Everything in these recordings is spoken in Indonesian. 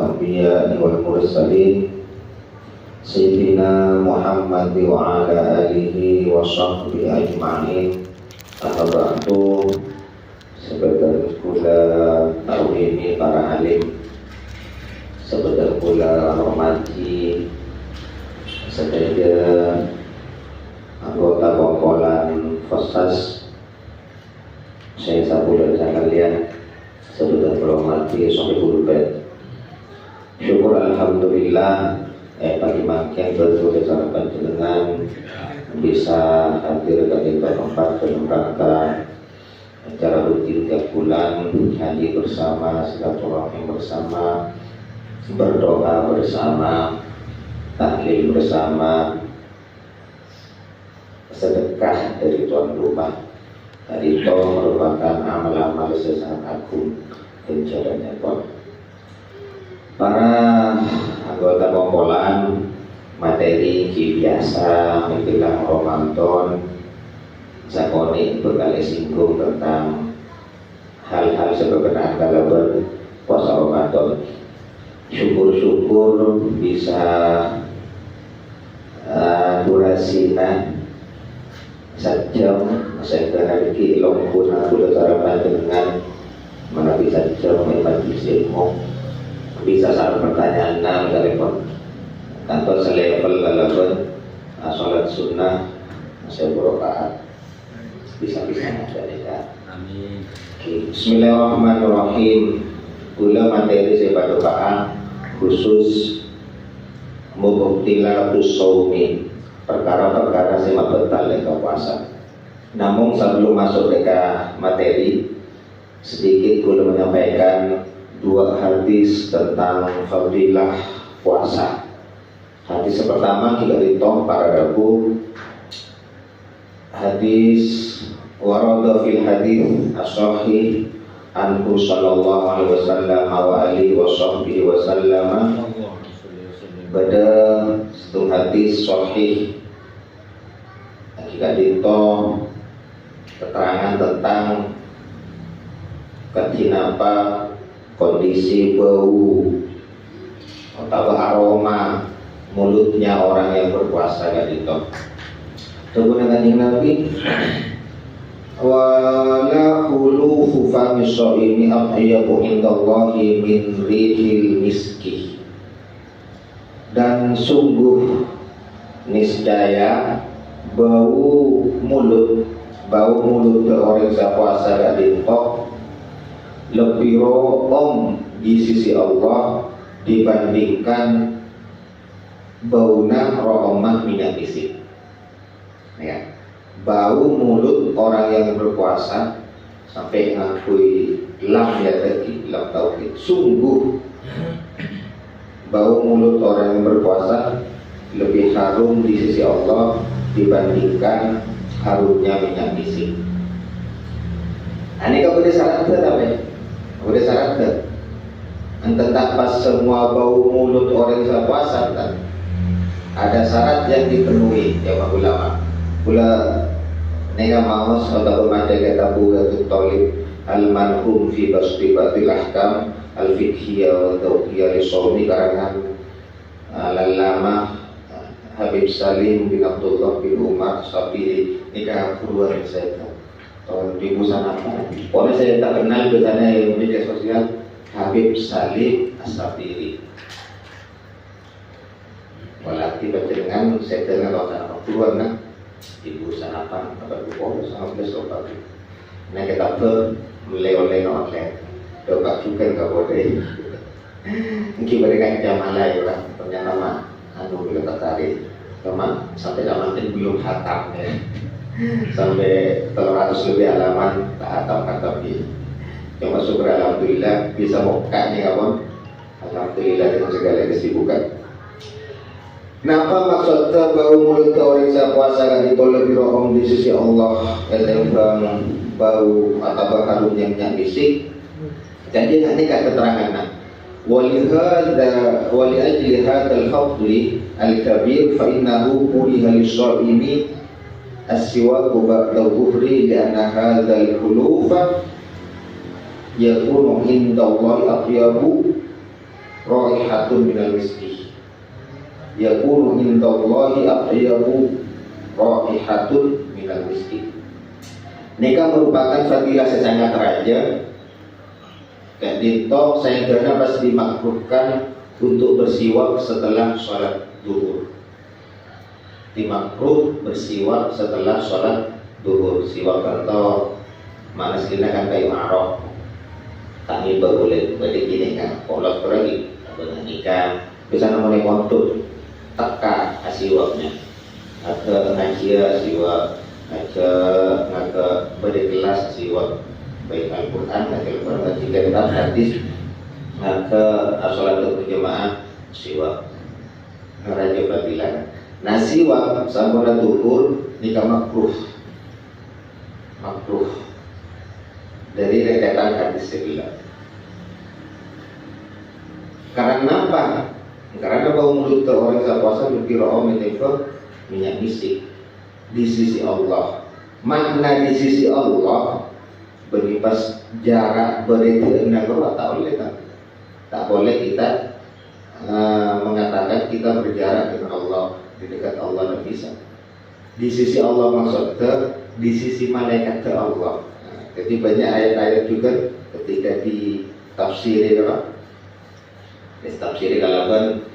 الأنبياء والمرسلين سيدنا محمد وعلى آله وصحبه أجمعين. Amma ba'du, sebagai pula tauhid para alim, sebagai pula hormati sebagai anggota kumpulan Fosas, saya sabula kalian sebagai hormati Sohibul Bait. Syukur alhamdulillah pagi makin betul cara panjenengan bisa hadir ke tempat dalam rangka acara rutin tiap bulan, haji bersama, silaturahmi bersama, berdoa bersama, tahlil bersama, sedekah dari tuan rumah. Tadi itu merupakan amal-amal yang sangat agung ganjarannya Tuhan. Para anggota kumpulan materi biasa menjelang Ramadan, sakoni berkali singgung tentang hal-hal sebenarnya kalau berpuasa Ramadan. Syukur-syukur bisa durasinya sajam sehingga hari longkun aku cara dengan mana bisa jam memang ilmu bisa salah pertanyaan telepon tanpa selevel kalaupun sholat sunnah saya berokat bisa-bisa ada ya. Amin. Bismillahirrahmanirrahim. Gula materi saya doa khusus mubtilatus shaumi, perkara-perkara saya batal ke puasa. Namun sebelum masuk ke materi, sedikit gula menyampaikan dua hadis tentang fadilah puasa. Hadis pertama kita ditong para rabu, hadis warada fil hadis as-sahih anhu sallallahu alaihi wasallam wa alihi wa sahbihi wasallam. Pada satu hadis sahih kita ditong keterangan tentang kenapa kondisi bau atau aroma mulutnya orang yang berpuasa gak ditok. Tunggu dengan Nabi wala khulufu fami shaimi atyabu indallahi min rihil miski. Dan sungguh niscaya bau mulut orang yang puasa gak ditok lebih room di sisi Allah dibandingkan bauna rohmah minyak isi. Ya, bau mulut orang yang berpuasa sampai ngakui lam ya tadi lam tauhid. Sungguh bau mulut orang yang berpuasa lebih harum di sisi Allah dibandingkan harumnya minyak isi. Ini kau boleh syarat ke apa ya? Boleh syarat ke? Tentang pas semua bau mulut orang yang puasa kan? Ada syarat yang dipenuhi ya Pak ulama. Pula nega maus atau membaca kitab Bughyatul Talib al-manhum fi basdibatil ahkam al-fiqhiyah wa tawqiyah li-shaumi karangan al-allamah Habib Salim bin Abdullah bin Umar Sabiri. Nikah kedua saya tahun 2008. Oleh saya tak kenal betulnya yang media sosial Habib Salim As-Sabiri. Walaki dengan saya dengar waktu keluar nak ibu sanapan atau ibu sama belas obat. Nah kita pun mulai online. Doa juga nggak boleh. Mungkin mereka zaman lain lah. Ternyata anu belum tertarik. Cuma sampai zaman ini belum hatam ya. Sampai 300 lebih halaman tak hatam ini. Cuma syukur alhamdulillah bisa buka nih kawan. Alhamdulillah dengan segala kesibukan. Kenapa maksudnya bau mulut orang yang puasa kan itu lebih rohong di sisi Allah ketimbang bau atau harumnya minyak misik? Jadi nanti kan keterangan wali ajli hadzal fadli al-kabir fa innahu kuriha lis-shaimi as-siwaku ba'da dhuhri li'anna hadzal khulufa yakunu indallahi atyabu raihatun minal miski yakunu indallahi atyabu raihatun minal miski. Nikah merupakan fadilah sesangat raja. Kayak dito sayyidana pas dimakruhkan untuk bersiwak setelah sholat duhur. Dimakruh bersiwak setelah sholat duhur. Siwak atau mana sekina kan kayu arok. Kami boleh gini kan. Polos lagi. Dengan nikah bisa namanya kontut. Teka asiwaknya. Ada ngajia siwak. Ada berkelas siwak. Baik Al-Quran, Al-Quran, kitab hadis, ke sholat berjamaah siwak. Raja fadilah. Nah siwak sampun duhur nikah makruh dari rentetan hadis sebelah. Karena apa? Karena bau mulut orang puasa berkira minyak misik di sisi Allah. Makna di sisi Allah beripas jarak berarti tak boleh kita mengatakan kita berjarak dengan Allah, di dekat Allah dan bisa. Di sisi Allah maksudnya di sisi malaikat Allah. Jadi banyak ayat-ayat juga ketika ditafsiri kalaban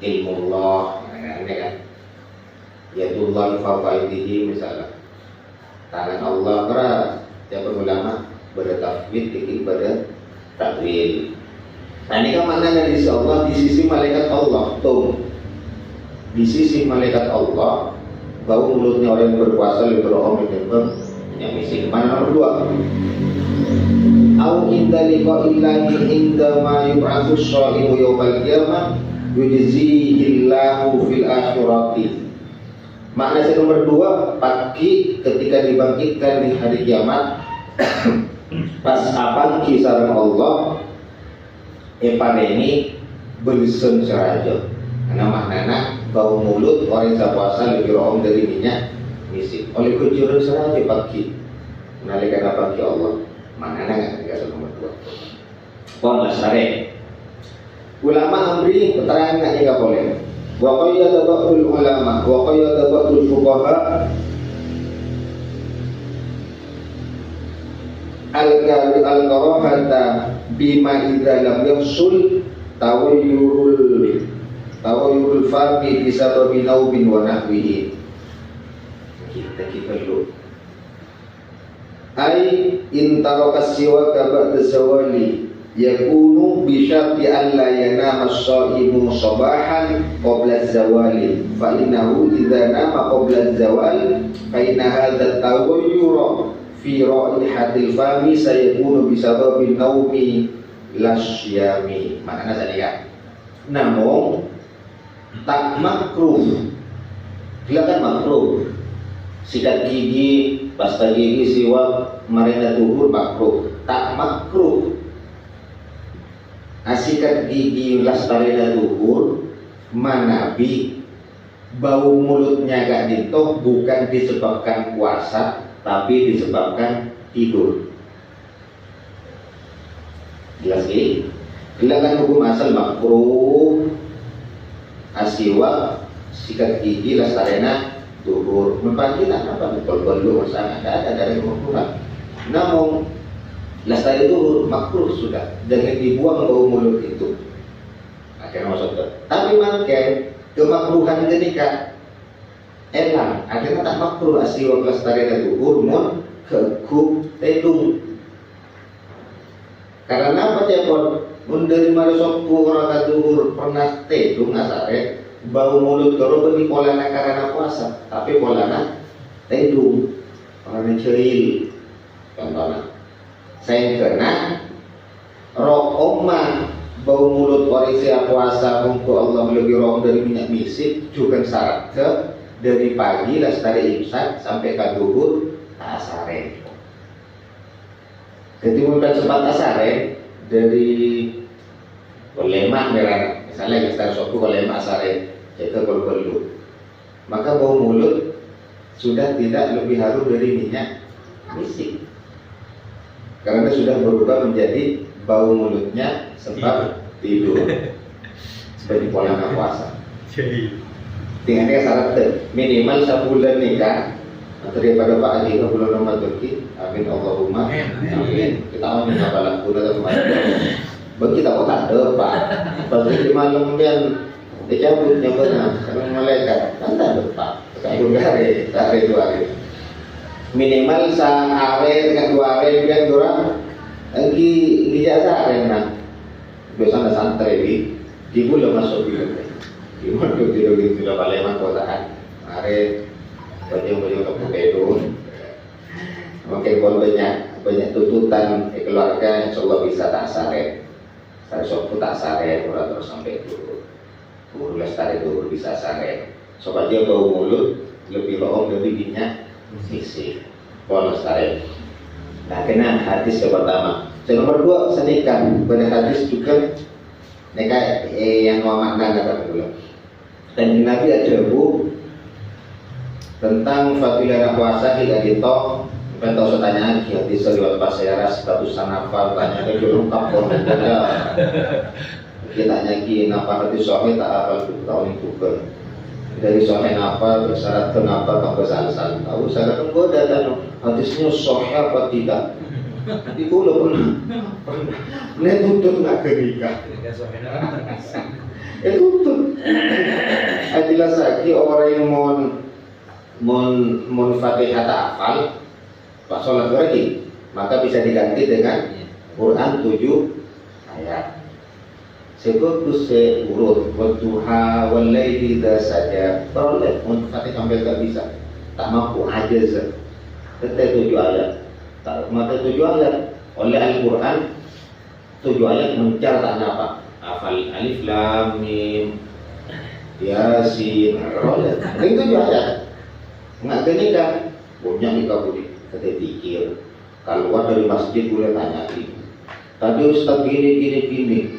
ilmu Allah, kan? Yadullah fa'aidihi misalnya tangan Allah keras. Yang ulama bertafwid tinggi pada takwil. Nah ini kan maknanya di sisi Allah, di sisi malaikat Allah tuh. Di sisi malaikat Allah bau mulutnya orang yang berpuasa lebih berohm yang misi. Mana nomor 2? Au inda liqa'illahi inda ma yub'atsu sha'imu yawmal qiyamah yujzihillahu fil akhirati. Makna yang nomor 2, pagi ketika dibangkitkan di hari kiamat pas apa kisaran Allah ini belisun seraja. Karena maknanya bau mulut orang yang puasa lebih rohong dari minyak misik. Oleh kujuran seraja pagi menalikan pagi Allah. Maknanya nggak nomor 2. Pon sare. Ulama amri keterangan nggak boleh. Wa qayyada ba'dul ulama wa qayyada ba'dul fuqaha al-karahata bima idza lam yahsul tawayyurul fami bisababi naubin wa nahwihi. Kita perlu ai in taraka siwaka ba'da zawali yakunu bi syarti an la yanama as-shaimu sabahan qabla az-zawali fa innahu idza nama qabla az-zawal fa inna hadha tawayyura fi raihatil fami sayakunu bisababi naumi lasyami. Maknanya saya namun tak makruh. Dia kan makruh. Sikat gigi, pasta gigi, siwak, marina tuhur makruh. Tak makruh. Sikat gigi lastarina tuhur manabi bau mulutnya gak ditoh bukan disebabkan puasa tapi disebabkan tidur. Jelas ini? Bilangan hukum asal makruh asiwak sikat gigi lastarina tuhur. Mempanggilan apa? Betul-betul masalah ada dari makruh. Namun lastari tuhur makruh sudah, jangan dibuang bau mulut itu. Akhirnya maksudnya. Tapi makin kemakruhan ketika elang, akhirnya tak makruh asiwak lastari tuhur mun kegub tedung. Karena apa cepon? Mun dari marasokku orang tuhur pernah tedung asare bau mulut karo bagi polana karena puasa, tapi polana tedung, polana ceil, contohnya. Saya kena rohoma bau mulut orang siap puasa untuk Allah lebih roh dari minyak misik juga syarat ke dari pagi lastari imsak sampai ke duhur asare. Ketika sempat asare dari lemak merah, misalnya kita suku lemak asare itu perlu, maka bau mulut sudah tidak lebih harum dari minyak misik. Karena sudah berubah menjadi bau mulutnya sebab tidur. Jadi pola puasa. Tinggalnya syarat minimal sebulan nikah. Daripada Pak Haji ke bulan Ramadan ki, amin Allahumma amin. Kita amin apalah bulan Ramadan. Bagi kita kok tak ada Pak. Pagi di malam yang dicabutnya benar, karena malaikat kan tak ada Pak. Kayak hari dua hari. Minimal sehari dengan 2 hari yang dorang lagi di jasa arena. Biasanya santri di bulan masuk bulan. Di mana gitu sudah paling kotaan. Hari baju kepedo. Mungkin kalau banyak tuntutan keluarga, insya Allah bisa tak sare. Sare sopu tak sare, kurang terus sampai dulu. Lestari dulu bisa sare. Sobat dia bau mulut, lebih loong, lebih minyak, isi. Kalau lestari. Nah, kena hadis yang pertama. Yang nomor 2, senikan. Pada hadis juga nikah yang makna kata dulu. Dan Nabi ada bu tentang fadilah puasa kita gitu. Pengen tahu tanya lagi hadis riwayat Pasayara statusan apa tanya ke dulu kapon ada. Kita lagi napa hadis sahih tak hafal tahun itu kan. Dari sahih apa bersyarat kenapa tak bersalasan. Tahu saya kan gua datang hadisnya sahih apa tidak. Itu lo pernah tuntut nak kerika. Tuntut. Jelas lagi orang yang mon Fatihah tak hafal, pas sholat lagi, maka bisa diganti dengan Quran 7 ayat. Sebagus urut wadduha wal laili idza saja. Boleh mon Fatihah sampai tak bisa. Tak mampu aja sah. Tetap 7 ayat. Tak mata 7 ayat oleh Al-Quran 7 ayat mencatat apa? Hafal alif lam mim Yasin oleh. Itu 7 ayat. Nggak kenikah, punya nikah budi, kita pikir keluar dari masjid boleh tanya lagi. Tadi Ustaz gini,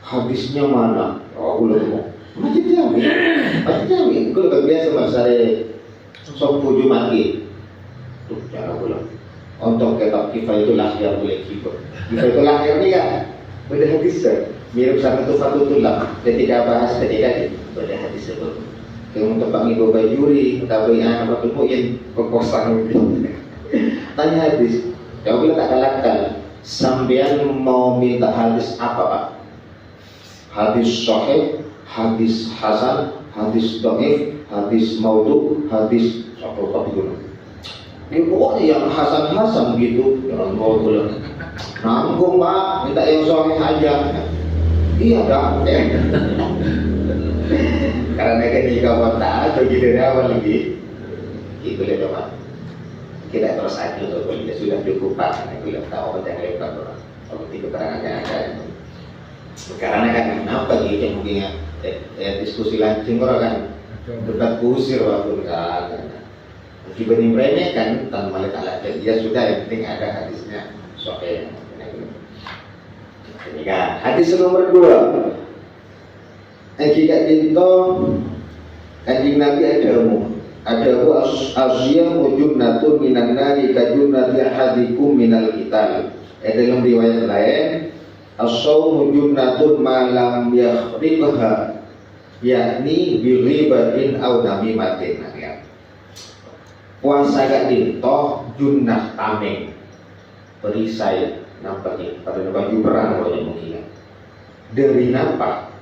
hadisnya mana? Oh belum, masjid Jami. Kalau tak biasa masare sopu Jumat lagi, tuh jangan pulang. Untuk kitab kifah itu lahir boleh kifah itu lahir ni kan, pada hadis mirip sama Tufatul Tulam. Ketika bahas ketika pada hadis sebelum. Yang untuk Bang Ibu Bajuri, tapi anak waktu muin kekosang. Tanya hadis, jawab bila tak kalahkan. Sambian mau minta hadis apa Pak? Hadis sahih, hadis hasan, hadis dhaif, hadis maudhu, hadis apa dulu. Ini pokoknya yang hasan gitu, jangan mau pulang. Nanggung Pak, minta yang sahih aja. Iya dah. Karena ketika kota atau gitu awal lagi, itu lihat teman. Kita terus aja untuk kita sudah cukup Pak. Kita tahu apa yang lepas orang. Kalau tiga keterangannya ada. Karena kan kenapa gitu mungkin diskusi lancing orang kan debat kusir waktu kan. Mungkin benih remeh kan tanpa melihat alat dia sudah yang penting ada hadisnya soal. Ini kan hadis nomor 2. Jika itu kanjeng Nabi ada asyam wujudnatun minan nari kajunati hadikum minal qital. Dalam riwayat lain as-shaum wujudnatun malam yakhriqha yakni biribatin aw namimatin. Puasa gak dintoh junnah tameng perisai nampaknya pada baju perang kalau mungkin dari napa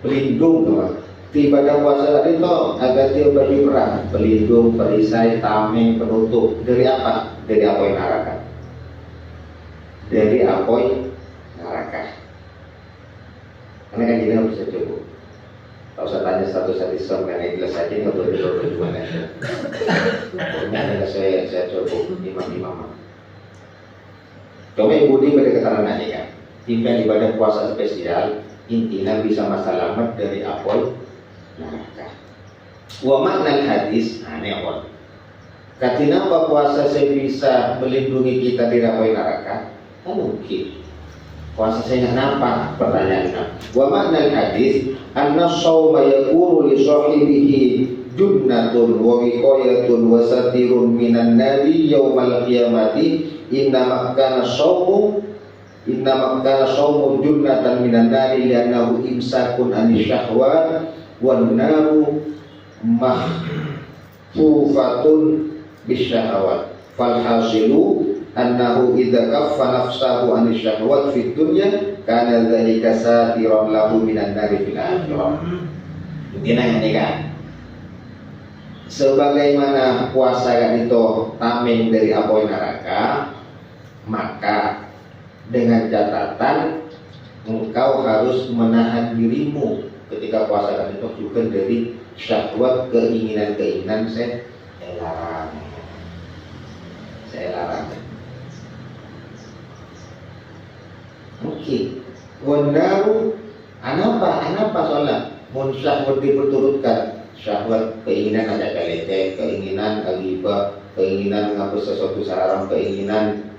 pelindung teman ibadah puasa itu agar dia baju perang pelindung perisai tameng penutup dari apa yang neraka karena kan kita bisa coba tak usah tanya status hadis karena jelas saja nggak boleh gimana pokoknya saya coba imam coba ibu ini pada keterangan ini kan tinggal ibadah puasa spesial intinya bisa selamat dari apoy neraka. Wa makna hadis aneh apa? Katina apa puasa saya bisa melindungi kita dari apoy neraka? Kan mungkin. Puasa saya nggak nampak pertanyaannya. Wa makna hadis anna shauma yakunu li sahibihi junnatun wa wiqayatun wa satirun minan nari yaumal qiyamati inna kana shaumu Inna makana shaumu junnatan minan nari li'annahu imsakun anis syahwat wan naru mahfufatun bisyahawat. Falhasilu annahu idza kaffa nafsahu anis syahwat fid dunya kana dzalika satiran lahu minan nari fil akhirah. Intinya ini kan, sebagaimana puasa kan itu tameng dari apoy neraka, maka dengan catatan engkau harus menahan dirimu ketika puasa kan itu juga dari syahwat, keinginan-keinginan saya larang. Oke. Wanaru anapa sholat? Mun syahwat diperturutkan, syahwat keinginan ada kalecek, keinginan agibah, keinginan ngapus sesuatu sarang, keinginan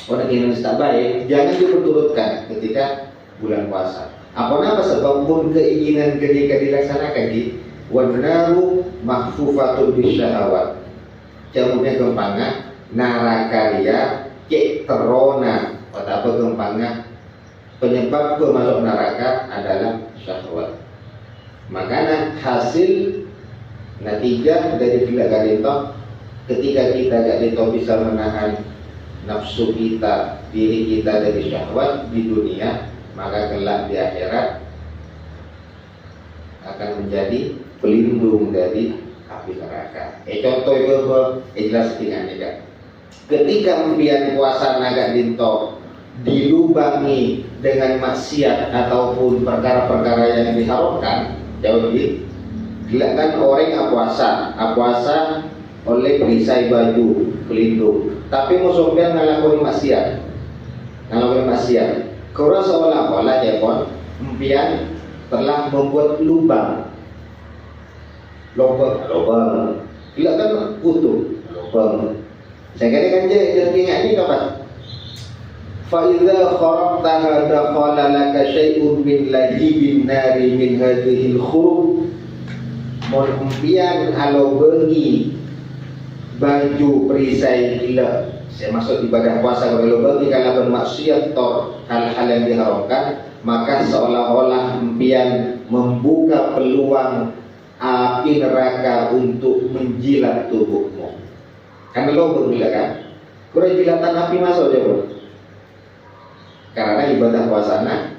keinginan tak baik, jangan diperturutkan ketika bulan puasa. Apa sebab pun keinginan ketika dilaksanakan di wanaru mahfufatun bisyahawat. Jamurnya gempanga narakarya cek terona atau gempanga penyebab masuk neraka adalah syahwat. Makanya hasil natijah dari gila galito ketika kita galito bisa menahan nafsu kita, diri kita dari syahwat di dunia, maka kelak di akhirat akan menjadi pelindung dari api neraka. Contoh itu jelas dengan ini. Ketika membian puasa naga dinto dilubangi dengan maksiat ataupun perkara-perkara yang diharamkan, jauh lebih gila kan orang puasa oleh perisai baju pelindung, tapi musuhnya ngelakuin maksiat, karena seolah-olah ya pon impian telah membuat lubang, gila kan utuh lubang. Saya kira kan jadi ingat ini kapan? Fa'idha kharabtaha dakhala laka syai'un min lahibin nari min hadhil khurub. Mon umpian alo bengi baju perisai gila. Saya maksud ibadah puasa kalau bengi kalau bermaksiat tor hal-hal yang diharamkan, maka seolah-olah umpian membuka peluang api neraka untuk menjilat tubuhmu. Karena lo bergila kan, kurang jilatan api masuk aja bro. Karena ibadah puasana,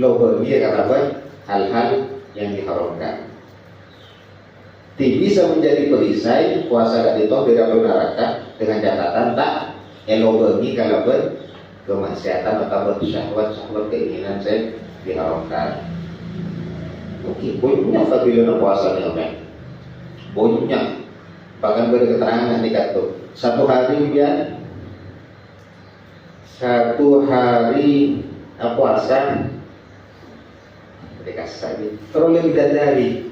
lo bergila karena hal-hal yang diharamkan. Bisa menjadi perisai puasa gak ditoh dari api neraka dengan catatan tak lo bergi kalau kemaksiatan atau syahwat keinginan saya diharamkan. Oke, bonyaknya fadilah puasanya kan, bonyaknya. Bahkan beri keterangan nanti kata satu hari puasa dikasih saja terus lebih dari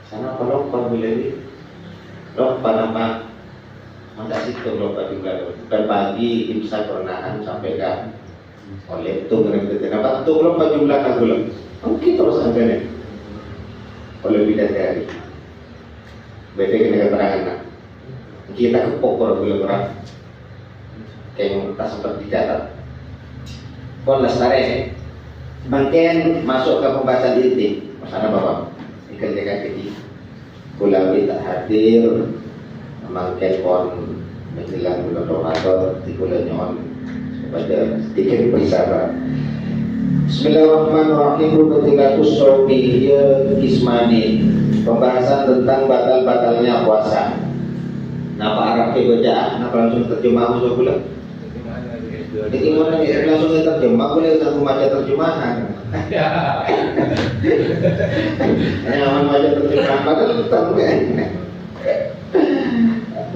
sana kalau lebih lupa nama manda situ lupa juga dan pagi imsak pernahan sampai kan oleh itu kenapa itu lupa jumlah kagulam mungkin terus aja nih oleh bidadari beda kena keterangan nak kita kepokor belum orang kayak tak sempat dicatat pon lestari makin masuk ke pembahasan inti masalah bapak dikerjakan jadi kulawi tak hadir makin pon menjelang bulan Ramadan di bulan nyon pada sedikit bersabar. Bismillahirrahmanirrahim. Rukunilatus shaumi ismani. Pembahasan tentang batal-batalnya puasa. Napa Arab bacaan? Napa langsung terjemah usul pula? Jadi mana langsung terjemah boleh aku baca terjemahan. Aman baca terjemahan padahal tahu kan.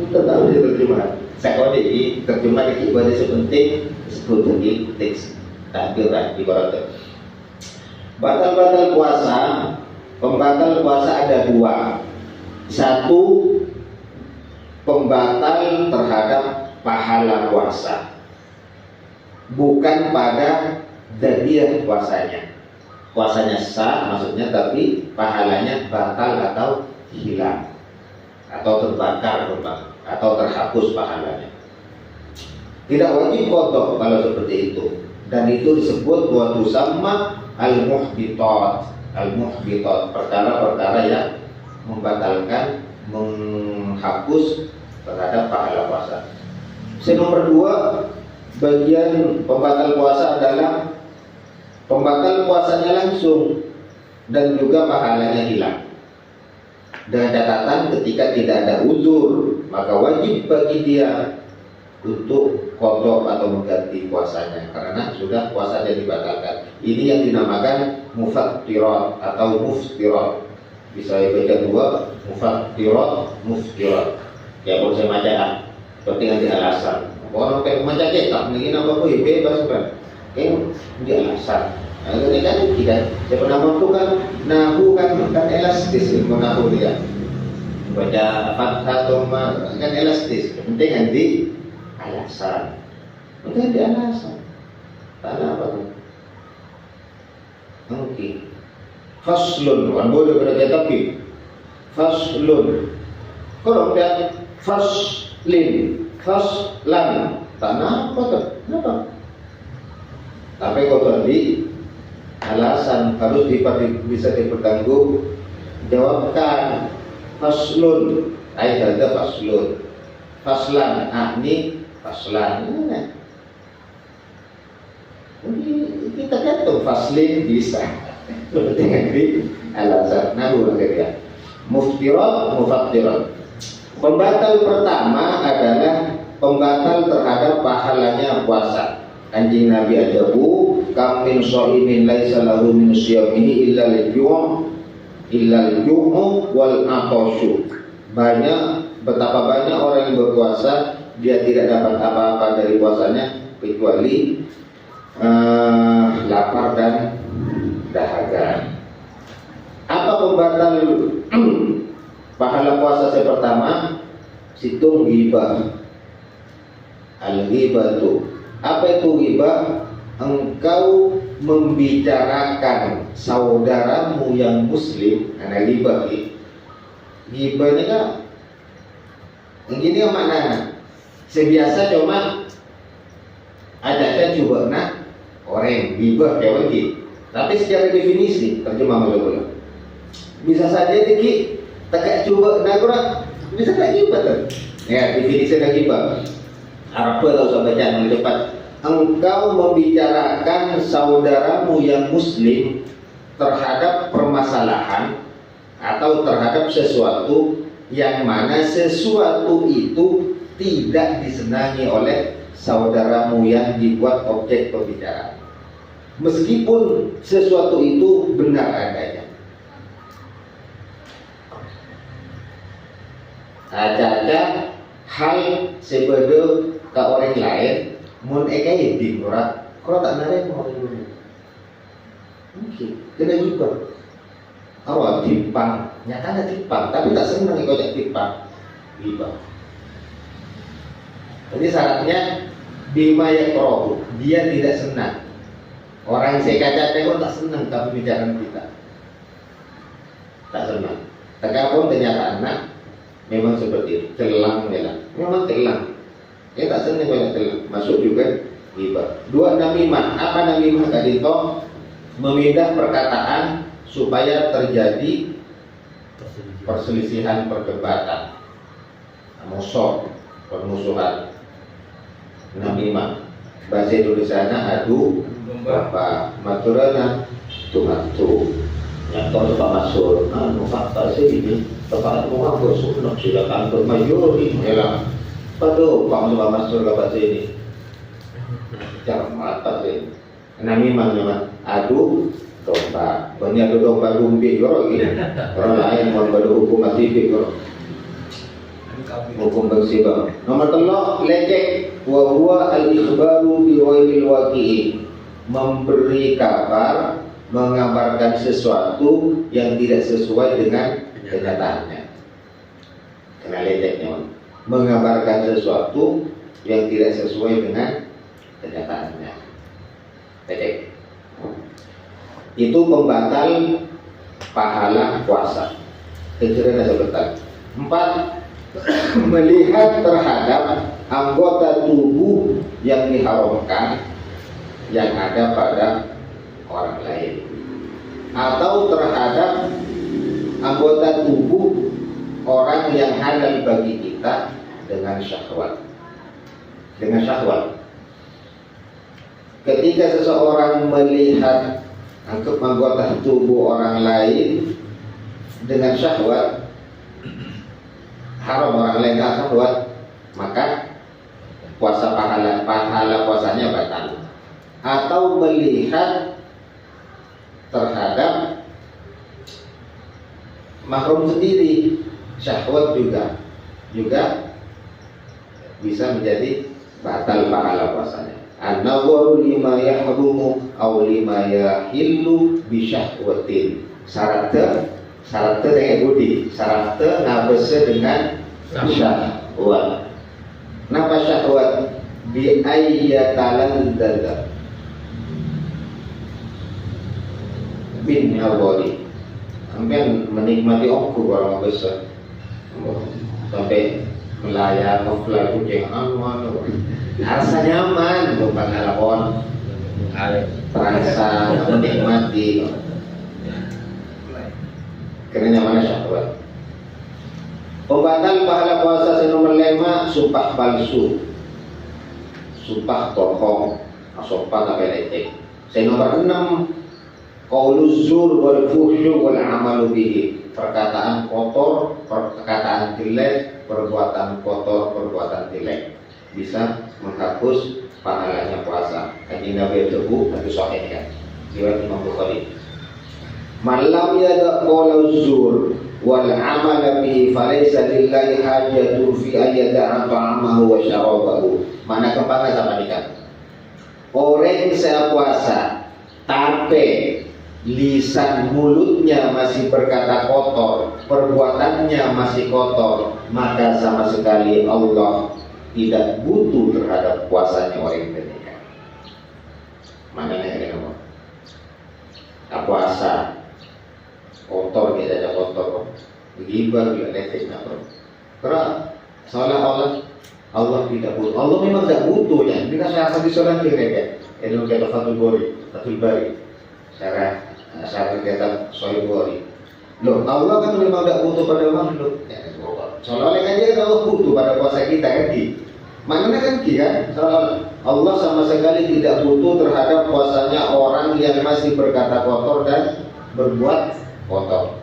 Kita tahu dia terjemahan. Saya di terjemah di ibadah sepenting disebut di teks takdir ibaratnya. Batal-batal puasa. Pembatal puasa ada dua. Satu, pembatal terhadap pahala puasa, bukan pada dadiah puasanya. Puasanya sah maksudnya, tapi pahalanya batal atau hilang, atau terbakar atau terhapus pahalanya. Tidak wajib qadha kalau seperti itu. Dan itu disebut wa tusamma al-muhbitat. Al-muhbitat, perkara-perkara yang membatalkan, menghapus terhadap pahala puasa. Nomor 2, bagian pembatal puasa adalah pembatal puasanya langsung dan juga pahalanya hilang. Dengan catatan ketika tidak ada uzur, maka wajib bagi dia untuk qadha atau mengganti puasanya karena sudah puasanya dibatalkan. Ini yang dinamakan mufattirat atau muftirat. Bisa dibaca dua, mufattirat, muftirat. Ya boleh saya baca, penting nanti alasan. Orang kayak macam cetak, mungkin apa pun bebas kan? Di alasan. Nah, ini kan tidak. Saya pernah waktu kan nahu kan elastis ilmu nahu dia. Baca fathah toma kan elastis. Penting nanti alasan. Penting nanti alasan. Tanya apa tuh? Oke. Faslun, kan boleh berarti tapi faslun. Kalau dia faslin, faslan, tanya apa tuh? Kenapa? Tapi kalau tadi alasan harus bisa dipertanggung jawabkan. Faslun, ayat ada faslun, faslan, ini faslan. Kita kata faslin bisa. Penting nanti alasan. Nah, bukan dia. Muftirat, mufattirat. Pembatal pertama adalah pembatal terhadap pahalanya puasa. Anjing Nabi ajabu, kam min shaimin laisa lahu min siyamihi illa al-ju'u wal atasyu. Betapa banyak orang yang berpuasa dia tidak dapat apa-apa dari puasanya kecuali lapar dan dahaga. Apa pembatal pahala puasa saya pertama? Situng ghibah. Al-ghibatu. Apa itu ghibah? Engkau membicarakan saudaramu yang muslim. Karena ghibah ini. Ghibah ini kan begini kan maknanya. Sebiasa cuma ada coba nak orang ghibah kayak begitu. Tapi secara definisi terjemah maksudnya bisa saja diki tegak coba nak kurang bisa tak ghibah kan? Ya definisi nak ghibah. Arab tahu saya baca dengan cepat. Engkau membicarakan saudaramu yang muslim terhadap permasalahan atau terhadap sesuatu yang mana sesuatu itu tidak disenangi oleh saudaramu yang dibuat objek pembicaraan. Meskipun sesuatu itu benar adanya. Ada hal sebeda ke orang lain mun ekai di murah kalau tak nare mau orang lain mungkin kena juga awal timpang nyata timpang tapi tak senang ikut timpang riba. Jadi syaratnya bima yakrohu, dia tidak senang. Orang yang saya kata pun tak senang tapi bicara kita tak senang. Terkapun kenyataan memang seperti itu, telang memang telang. Ya tak senang banyak telang. Masuk juga ghibah. 2 namimah. Apa namimah tadi toh? Memindah perkataan supaya terjadi perselisihan, perdebatan, musuh, permusuhan. Namimah. Bahasa Indonesia adu domba. Maturana tumatu. Yang tahu Pak Masur, fakta sih ini. Tepat rumah bersunnah silakan bermayuri. Ya Padu, Pak Masur dapat sini. Jangan mata sih. Namimah adu domba. Banyak adu domba lumbi orang ini. Orang lain mau berhukum masih orang. Hukum bersih bang. Nomor 3 lecek. Wa huwa al-ikhbaru bi ghairil waqi'i. Memberi kabar, mengabarkan sesuatu yang tidak sesuai dengan kenyataannya. Kena leceknya. Mengabarkan sesuatu yang tidak sesuai dengan kenyataannya. Lecek. Itu pembatal pahala puasa. Keceriaan sebentar. 4. Melihat terhadap anggota tubuh yang diharamkan yang ada pada orang lain, atau terhadap anggota tubuh orang yang halal bagi kita dengan syahwat. Dengan syahwat. Ketika seseorang melihat anggota tubuh orang lain dengan syahwat, haram orang lain dengan syahwat, maka pahala puasanya batal. Atau melihat terhadap mahram sendiri, syahwat juga bisa menjadi batal pahala puasanya. An-nawaru lima yahrumu aw lima yahillu bi syahwatin. Syaratnya dengan budi, syaratnya ngabese dengan syahwat. Napa syahwat? Bi ayyatalan dada bin awali. Sampai menikmati oku orang besar, sampai melayar ngefly kucing aman, rasa nyaman, bukan alapon, terasa menikmati. Karena nyaman syahwat. Pembatal pahala puasa nomor 5, sumpah palsu, sumpah bohong, sumpah tapi leceh. Nomor 6, qauluz zur wal fuhsyu wal amalu bihi, perkataan kotor, perkataan jelek, perbuatan kotor, perbuatan jelek, bisa menghapus pahalanya puasa. Kanjeng Nabi tebu tapi sahih kan, riwayat Imam Bukhari. Malam yada qauluz zur wal amala bihi falaysa lillahi hajatun fi ayyada'a ta'amahu wa syarabahu. Mana kemana sama nikah? Orang saya puasa tapi lisan mulutnya masih berkata kotor, perbuatannya masih kotor, maka sama sekali Allah tidak butuh terhadap puasanya orang yang menikah. Mana yang kamu? Puasa kotor, tidak ada kotor, gibah tidak leceh bro. Karena seolah-olah Allah tidak butuh. Allah memang tidak butuh ya. Kita saya di sholat kira-kira. Ini kita Fathul Bari. Syarah kitab Sahih Bukhari. Loh, Allah kan memang tidak butuh pada makhluk. Soalnya kan dia Allah butuh pada puasa kita kan di. Maknanya kan dia kan Allah sama sekali tidak butuh terhadap puasanya orang yang masih berkata kotor dan berbuat kotor.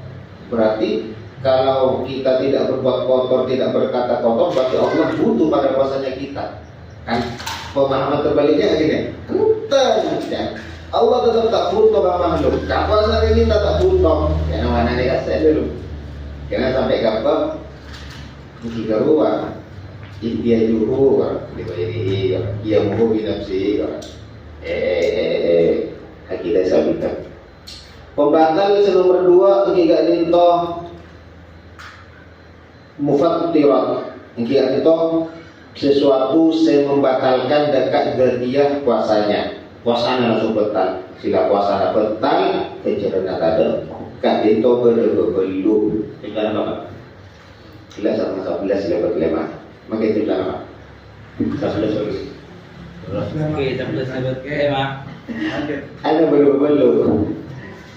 Berarti kalau kita tidak berbuat kotor, tidak berkata kotor, berarti Allah butuh pada puasanya kita. Kan pemahaman terbaliknya gini. Entah. Allah tetap tak butuh sama makhluk. Puasa ini tak butuh. Karena mana dia kasih dulu. Karena sampai kapan? Jika ruang, dia juhu, dia muhu binafsi. Akidah sabitan. Pembatal nomor 2 ketika itu mufattirat. Ketika itu sesuatu yang membatalkan dekat gadiah puasanya. Puasana langsung batal. Sila puasana batal, kecerana ada. Kak itu belum. Tinggal apa? Sila sama 11 sila berlema. Maka itu apa? 11 sorry. Oke, 11 sahabat ke Mak. Ada belum.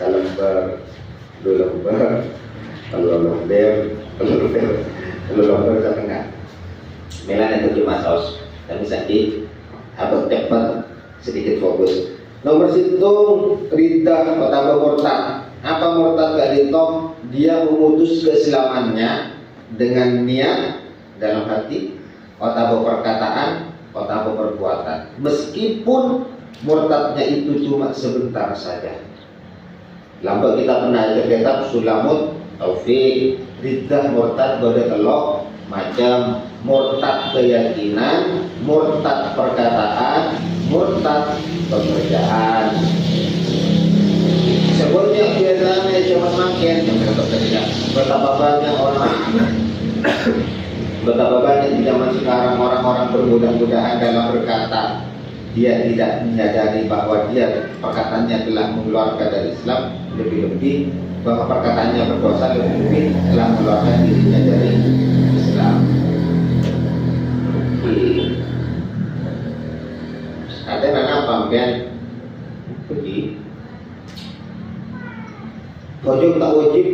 Salam ber, belum ber, belum setengah. Melan itu cuma saus. Tapi sakit, apa cepat. Sedikit fokus. Nomor situ ridha atau murtad. Apa murtad gak ditong? Dia memutus keislamannya dengan niat dalam hati, atau perkataan, atau perbuatan. Meskipun murtadnya itu cuma sebentar saja. Lambat kita pernah ajar kitab Sulamut Taufik, ridha murtad pada telok macam murtad keyakinan, murtad perkataan, murtad pekerjaan. Sebelumnya biasanya cuma makin betapa banyak orang, betapa banyak di zaman sekarang orang-orang bermudah-mudahan dalam berkata dia tidak menyadari bahwa dia perkataannya telah mengeluarkan dari Islam, lebih-lebih bahwa perkataannya berdosa, lebih-lebih telah mengeluarkan dirinya dari Islam. ada anak pampian pergi wajib tak wajib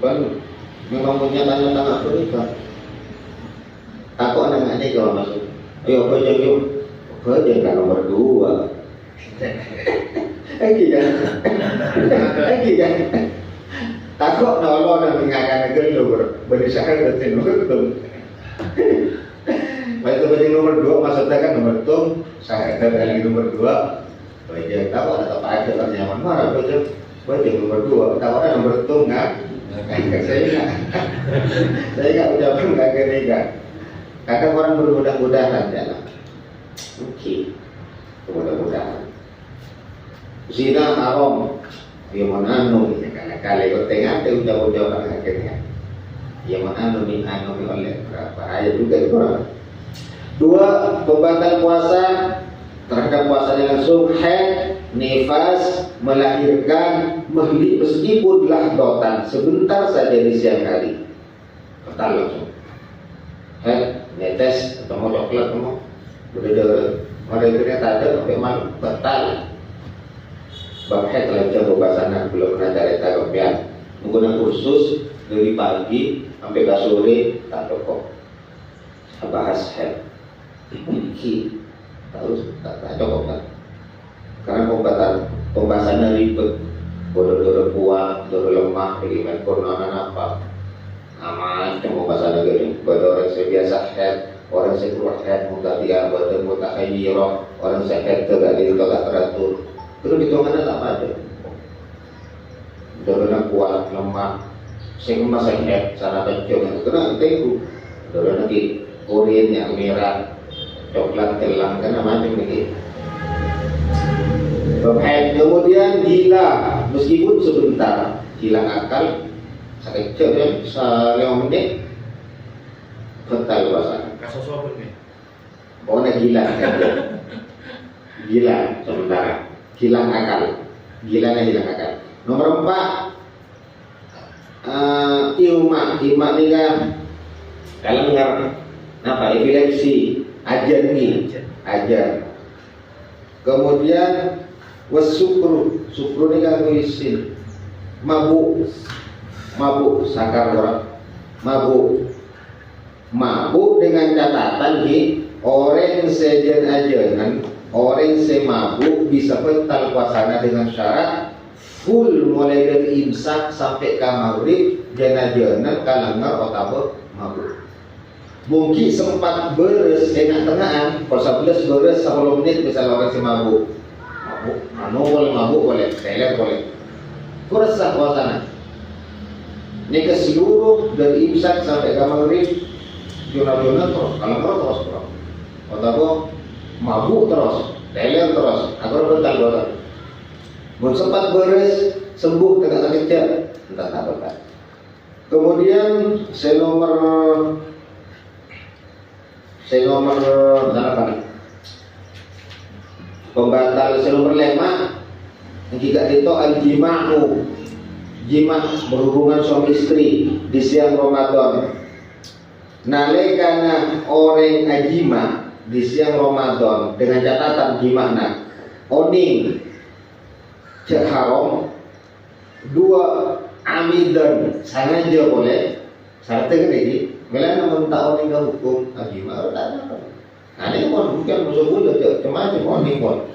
kan memang punya tanda-tanda pernikah. Aku anak-anaknya kalau masuk ayo bajang yuk bajang kan nomor 2 lagi kan takut nolong dan mengakan gelur berusaha betul betul. Waktu bajang nomor 2 maksudnya kan nomor tung saya ada lagi nomor 2 bajang tahu atau apa ada orang nyaman marah bajang nomor 2 tahu ada nomor tung nggak saya nggak ucapkan nggak kenikah. Kadang orang bermudah-mudahan dalam oke, mudah-mudahan zina haram yang menanu karena kali kau tengah tu ucap-ucapan akhirnya yang menanu oleh berapa ayat juga itu orang. 2. Pembatal puasa terhadap puasanya langsung haid, nifas, melahirkan, meskipun lahdotan sebentar saja di siang hari batal langsung. Haid, netes atau mau coklat mau udah mereka tak ada sampai malam batal. Bab haid lancar bahasana belum pernah cari tagopian menggunakan kursus dari pagi sampai ke sore tak cukup bahas haid iki terus tak cukup kan karena pembahasannya ribet bodoh-bodoh kuat, bodoh lemah, bagaimana kornanan apa aman cuma bahasa negara pada orang yang biasa head orang yang keluar head mutatian pada mutakhayirah orang yang head tidak teratur terus hitungannya tak ada dorona kuat lemah sing masa head sana kencang kena tengku dorona di korean yang merah coklat telang kan macam ini. Kemudian gila meskipun sebentar hilang akal sekejap ya, 5 menit batal puasa. Kasus apa ni? Pokoknya gila gila sementara hilang akal hilang akal. Nomor 4 ilma ni kan kalau dengar apa epilepsi ajar kemudian wasukru ni kan tulisin mabuk sakar orang mabuk dengan catatan orang sejen ajaran orang semabuk bisa batal puasanya dengan syarat full mulai dari imsak sampai ke maghrib jana-jana kalangar otak mabuk. Mungkin sempat beres tengah-tengahan kalau 11 beres 10 menit bisa orang semabuk mabuk boleh teler boleh kurasa puasanya. Ini ke seluruh dari imsak sampai ke maghrib jona-jona terus, kalau terus otak mabuk terus, teler terus, agar betal dosa. Mun sempat beres sembuh tengah sekejap, entah tak betal. Kemudian nomor berapa nih? Pembatal nomor 5 jika itu al-jima'u jima' berhubungan suami istri di siang Ramadan. Nalekana orang ajima di siang Ramadan dengan catatan gimana? Oning cek haram 2 amidan sengaja boleh syaratnya kan ini melana mentah oning ke hukum ajima tak ada. Nah ini bukan musuh cuma oning pun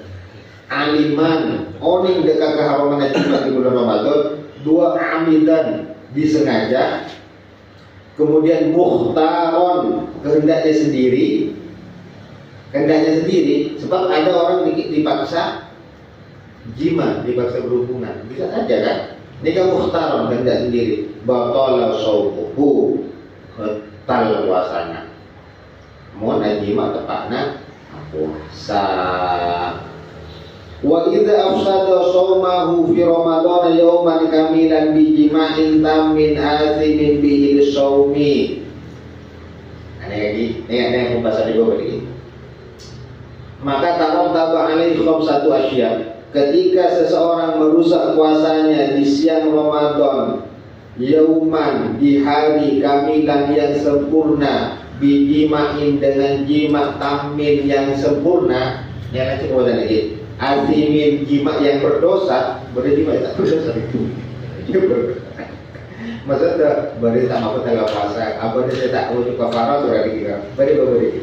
aliman oning dekat keharaman ajima di bulan Ramadan 2 amidan disengaja, kemudian mukhtaron kehendaknya sendiri sebab ada orang dipaksa jima, dipaksa berhubungan bisa saja kan ini kan mukhtaron kehendak sendiri batala shauquhu batal puasanya mohon jima tepatnya puasa. Wa idza afsada shaumahu fi ramadhan yawman kamilan bi jima'in tammin azimin bihi shaumi. Ini yang pembahasan juga begini. Maka tarattaba alaihi khamsatu asya. Ketika seseorang merusak puasanya di siang Ramadan, yauman di hari kamilan yang sempurna bijimain dengan jima tamin yang sempurna, yang lain kemudian lagi asimin jima yang berdosa, berjima tak berdosa itu. Dia berdosa. Maksudnya beri tak apa tengah puasa, apa dia tak wajib kafarah tu lagi kira. Beri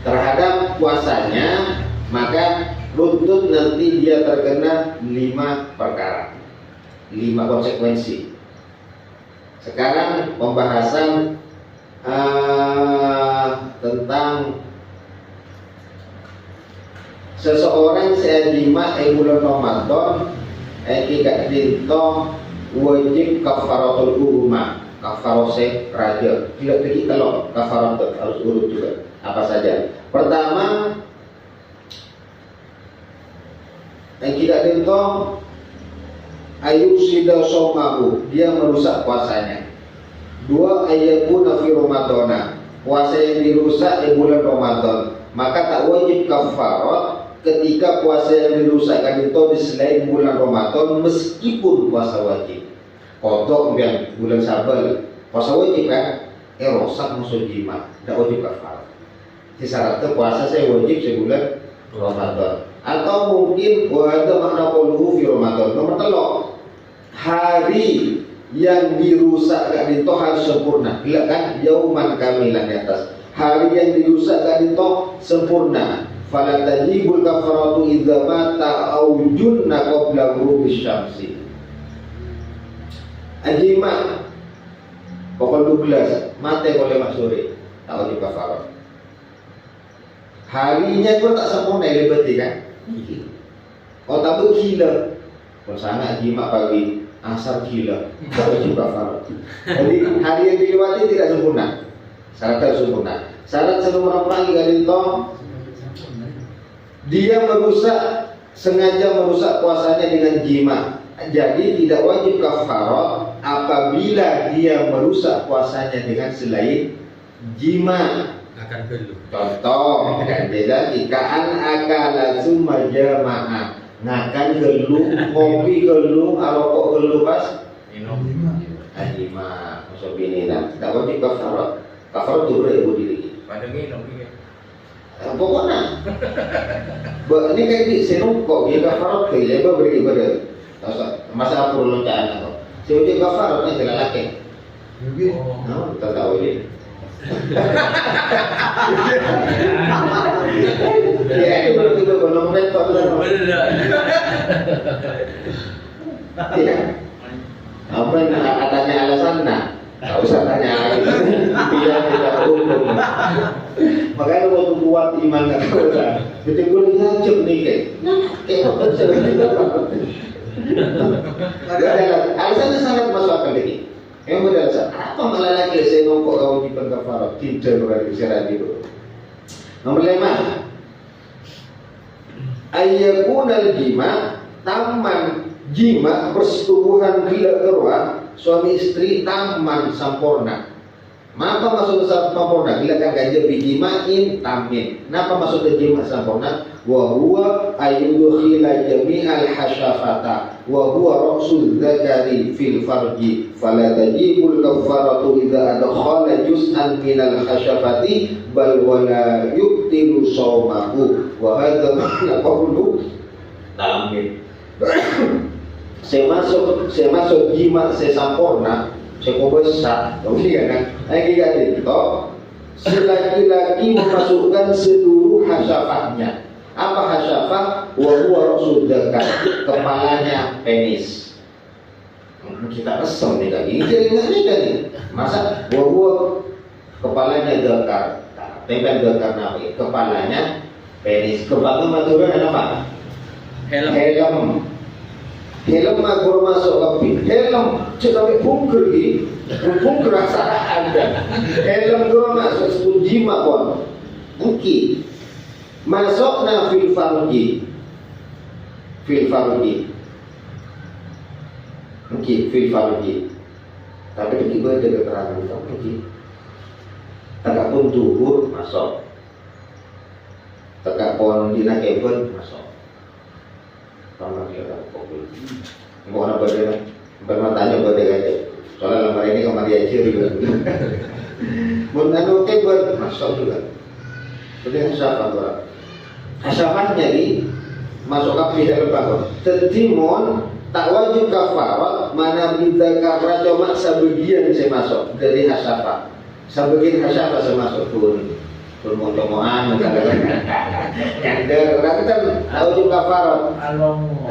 terhadap puasanya, maka runtut nanti dia terkena 5 perkara, 5 konsekuensi. Sekarang pembahasan tentang seseorang sejima bulan Ramadan tidak dinto wajib kafaratul uruma, kafarose raja. Tidak pergi kalau kafaratul harus urut juga. Apa saja? Pertama, tidak dinto ayusida somahu, dia merusak puasanya. 2 ayakuna fi Ramadana, puasa yang dirusak di bulan Ramadan, maka tak wajib kafarat ketika puasa yang dirusakkan itu di selain bulan Ramadan meskipun puasa wajib. Kodok kemudian bulan Syawal puasa wajib kan? Rosak musuh jima, tak wajib kafarat. Di syaratnya puasa saya wajib sebulan Ramadan. Atau mungkin ada makna quluhu fi Ramadan. Nomor 3, hari yang dirusakkan itu harus sempurna. Bila kan yauman kamilan di atas. Hari yang dirusakkan itu sempurna. Fala tajibul kafaratu idza mata aw junna qabla ghurubi syamsi. Ajima pukul 12 mati oleh maksuri, tak wajib kafarat. Harinya pun tak sempurna, berarti kan? Oh tapi gila, kalau sangat jima pagi, asar gila, tak wajib kafarat. Jadi hari yang dilewati tidak sempurna, syarat harus sempurna. Syarat sebelum pagi kali itu dia sengaja merusak puasanya dengan jima. Jadi tidak wajib kafarat apabila dia merusak puasanya dengan selain jima. Akan perlu. Contoh, dan beda ikaan akala summa jamaah. Ngakan gelu, kopi gelu, rokok gelu pas Minum. jima. Masuk bini lah. Tak wajib kafarat. Kafarat tu beribu diri. Pada minum ni. Pokoknya, ini kayak di sini kok dia kafarat ke? Dia beri kepada masa perlu loncaan atau saya uji kafarat ni sila laki. Oh, tak tahu dia. Ya, itu berarti belum repot lah. Iya. Apa yang adanya alasan nak? Tak usah tanya lagi. Dia tidak hukum. Makanya waktu kuat iman nak kau dah. Betul-betul hajat ni ke? Apa alasannya sangat masuk akal lagi. Yang berdasar, apa malah lagi saya nombok kau di kafarat? Tidak berarti secara itu. Nomor 5, ayyakuna jima taman jima persetubuhan bila gerwa suami istri taman sempurna. Apa maksud sempurna? Bila kan ganja bijimain tamin. Kenapa maksud jima sempurna? Wa huwa ayyukhila jami'al hasyafata wa huwa ra'sul dzakari fil farji fala tajibul kafaratu idza adkhala juz'an minal hasyafati bal wala yubtilu shaumahu wa hadza makna qawlu tamin. Saya masuk jima saya sempurna, saya besar, kemudian kan, lagi itu selaki-laki memasukkan seluruh hasyafahnya. Apa hasyafah? Wa huwa rasul dzakar, kepalanya penis. Kita resem nih lagi, jadi nggak nih. Masa wa huwa kepalanya dzakar, tempel dzakar nabi, kepalanya penis. Kepala maturan apa? Helm. Helm aku masuk kopi. Helm cetak bungkur di, bungkur rasa ada. Helm gua masuk sepujima pun. Mungkin masukna fil farji. Mungkin fil farji. Tapi kita ada keterangan itu mungkin. Tegak pun tuhur masuk. Tegak pun dina kebun masuk. Sama dia lah kopi. Mau apa dia? Bermatanya pada aja. Soalnya lembar ini kamar dia ciri juga. Menanu buat masuk juga. Jadi hasafah orang. Hasafah jadi masuk ke pihak lembar. Tetimun tak wajib kafarat mana kita karena cuma sebagian saya masuk dari hasafah. Sebagian hasafah saya masuk pun momongan misalnya. Yang orang kan wajib kafarat. Alomo.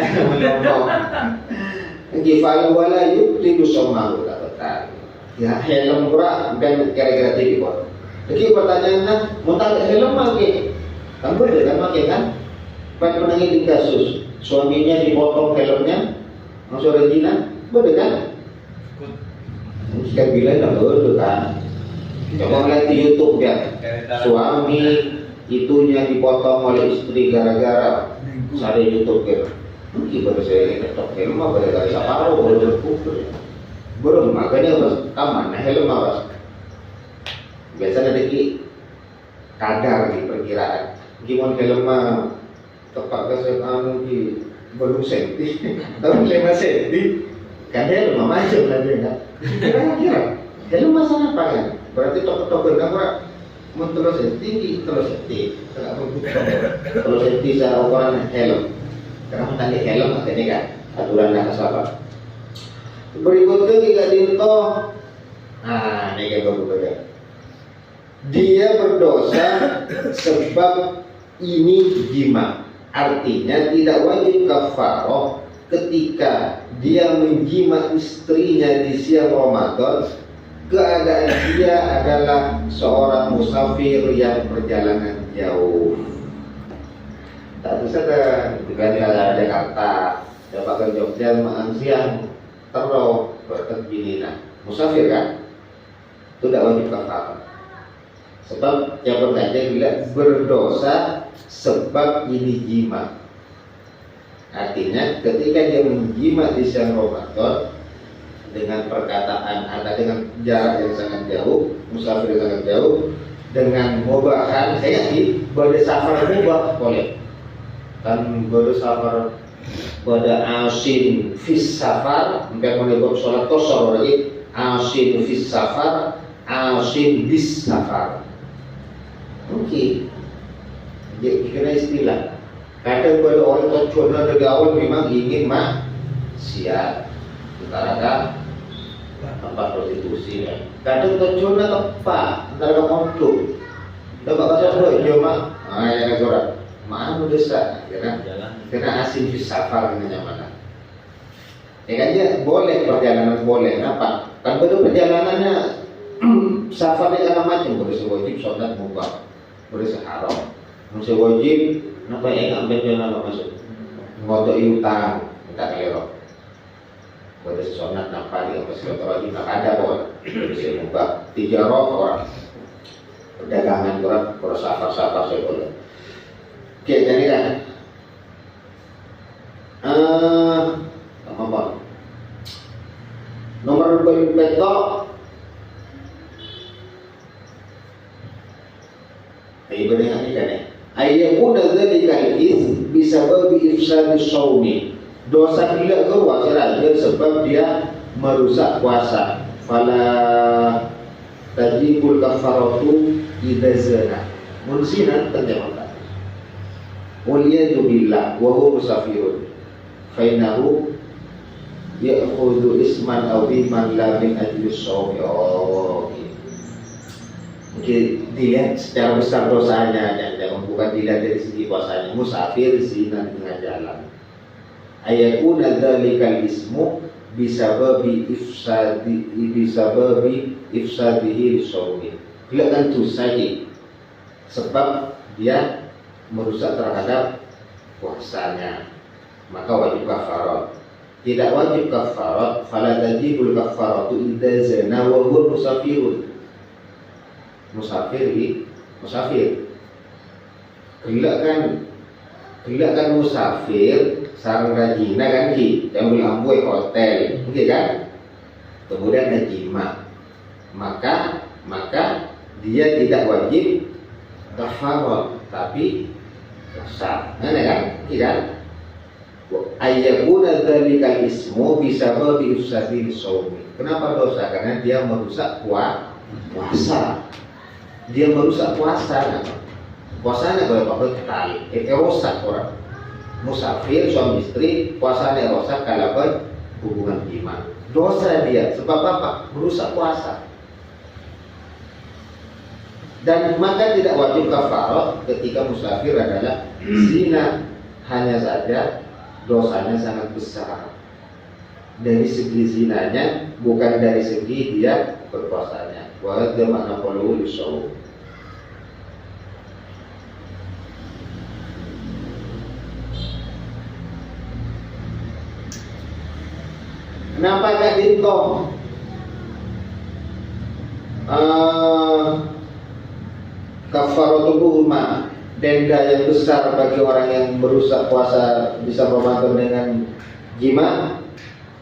Gifal wala yubtilu somahu katakan. Ya helm pura dan kira-kira tinggi kok. Jadi pertanyaannya, mau tak helm lagi? Kan boleh kan pakai kan? Pada penangin di kasus suaminya dipotong helmnya, langsung Regina, boleh kan? Sekarang bilang nggak boleh kan? Coba lihat di YouTube ya, suami itunya dipotong oleh istri gara-gara ada YouTube kan? Mungkin baru saya ketok helm, baru dari Sapporo, baru berkumpul. Baru makanya pas aman, nah helm apa? Biasanya ada ki kadar di perkiraan. Gimana helm tepat kasih anu ki belum senti, tapi 5 senti. Kan helm macam lagi kan? Kira-kira helm masalah apa kan? Berarti toko-toko kan mau terus senti, terus senti, terus senti secara ukuran helm. Karena tadi helm katanya kan aturan nak sahabat. Berikutnya kita dinto, ini kayak berbeda. Dia berdosa sebab ini jima. Artinya tidak wajib kafaroh ketika dia menjima istrinya di siang Ramadan. Keadaan dia adalah seorang musafir yang perjalanan jauh. Tak bisa kan, bukan ada Jakarta, dapat ke Jogja makan siang, terus berterjini nah, musafir kan, itu tidak wajib kafarat. Sebab yang bertanya bila berdosa sebab ini jima. Artinya ketika dia menjima di siang Ramadan dengan perkataan atau dengan jarak yang sangat jauh, musafir yang sangat jauh, dengan mubahan, saya yakin pada safar mubah boleh. Kan pada safar pada asin fis safar, mungkin menyebut sholat qasar lagi asin fis safar, asin bis safar. Mungkin jadi kena istilah. Kadang pada orang tujuan dari awal memang ingin siap, utarakan tempat prostitusi kan. Kadang tujuannya tepat, antara konflik. Dapat kasih dulu, cuma, yang negara. Mana desa, kena asin fis safar ini mana? Ya kan dia boleh perjalanan boleh, apa? Kan betul perjalanannya safarnya karena macam boleh sewajib sholat mubah, boleh seharam, boleh sewajib, apa yang ambil jalan apa masuk? Ngotot utang, minta kelero, boleh sholat nafal yang masih wajib nak ada boleh, boleh semubah, tijarah orang, perdagangan orang, kalau safar saya boleh. Oke, jadi kan apa? Nomor berpetok ibadah ini kan ya. Ayyakuna dzalika al-its bisabab ifsad shaumi. Dosa gila keluar raja sebab dia merusak puasa. Fala tajibul kafaratu idza zana. Munsinan terjemah. Waliyadu billah wa huwa musafirun fa innahu ya'khudhu isman aziman la min ajli shaumi. Mungkin dilihat secara besar dosanya, jangan bukan dilihat dari segi puasanya. Musafir zina di tengah jalan. Ayakuna dzalikal ismu bisababi ifsadihi lishaumi. Bila kan dosa sebab dia merusak terhadap puasanya, maka wajib kafarat. Tidak wajib kafarat, fala tajibul kafaratu idza zana wa huwa musafirun. Musafir. Gila kan musafir sarang rajina kan ki, ambil amboi hotel, oke kan? Kemudian najima, maka dia tidak wajib kafarat, tapi dosa, kan? Kan? Ayyakuna dzalikal ismu bisababi ifsadil shaumi. Kenapa dosa? Karena dia merusak puasa. Dia merusak puasa. Puasanya kalau pakai tali, rusak orang. Musafir suami istri puasanya rusak kalau hubungan jima. Dosa dia sebab apa? Merusak puasa. Dan maka tidak wajib kafarat ketika musafir adalah zina. Hanya saja dosanya sangat besar dari segi zinanya, bukan dari segi dia berpuasanya. Wa hadza makna qawluhu lisawm. Kenapa gak dihitung? Kafaratul umma, denda yang besar bagi orang yang merusak puasa bisa Ramadan dengan jima.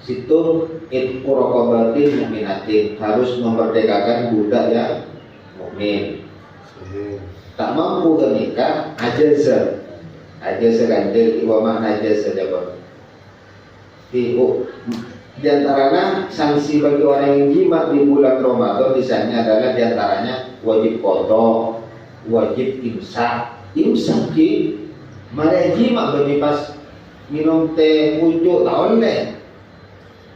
Situ itqu raqabatin mu'minatin, harus memerdekakan budak yang mukmin. Tak mampu menikah, ajaza ganjil wa makna ajaza jabab. Di antaranya sanksi bagi orang yang jima di bulan Ramadan misalnya adalah di antaranya wajib qadha, wajib imsak ki mare jima bagi pas minum teh pucuk tak oleh.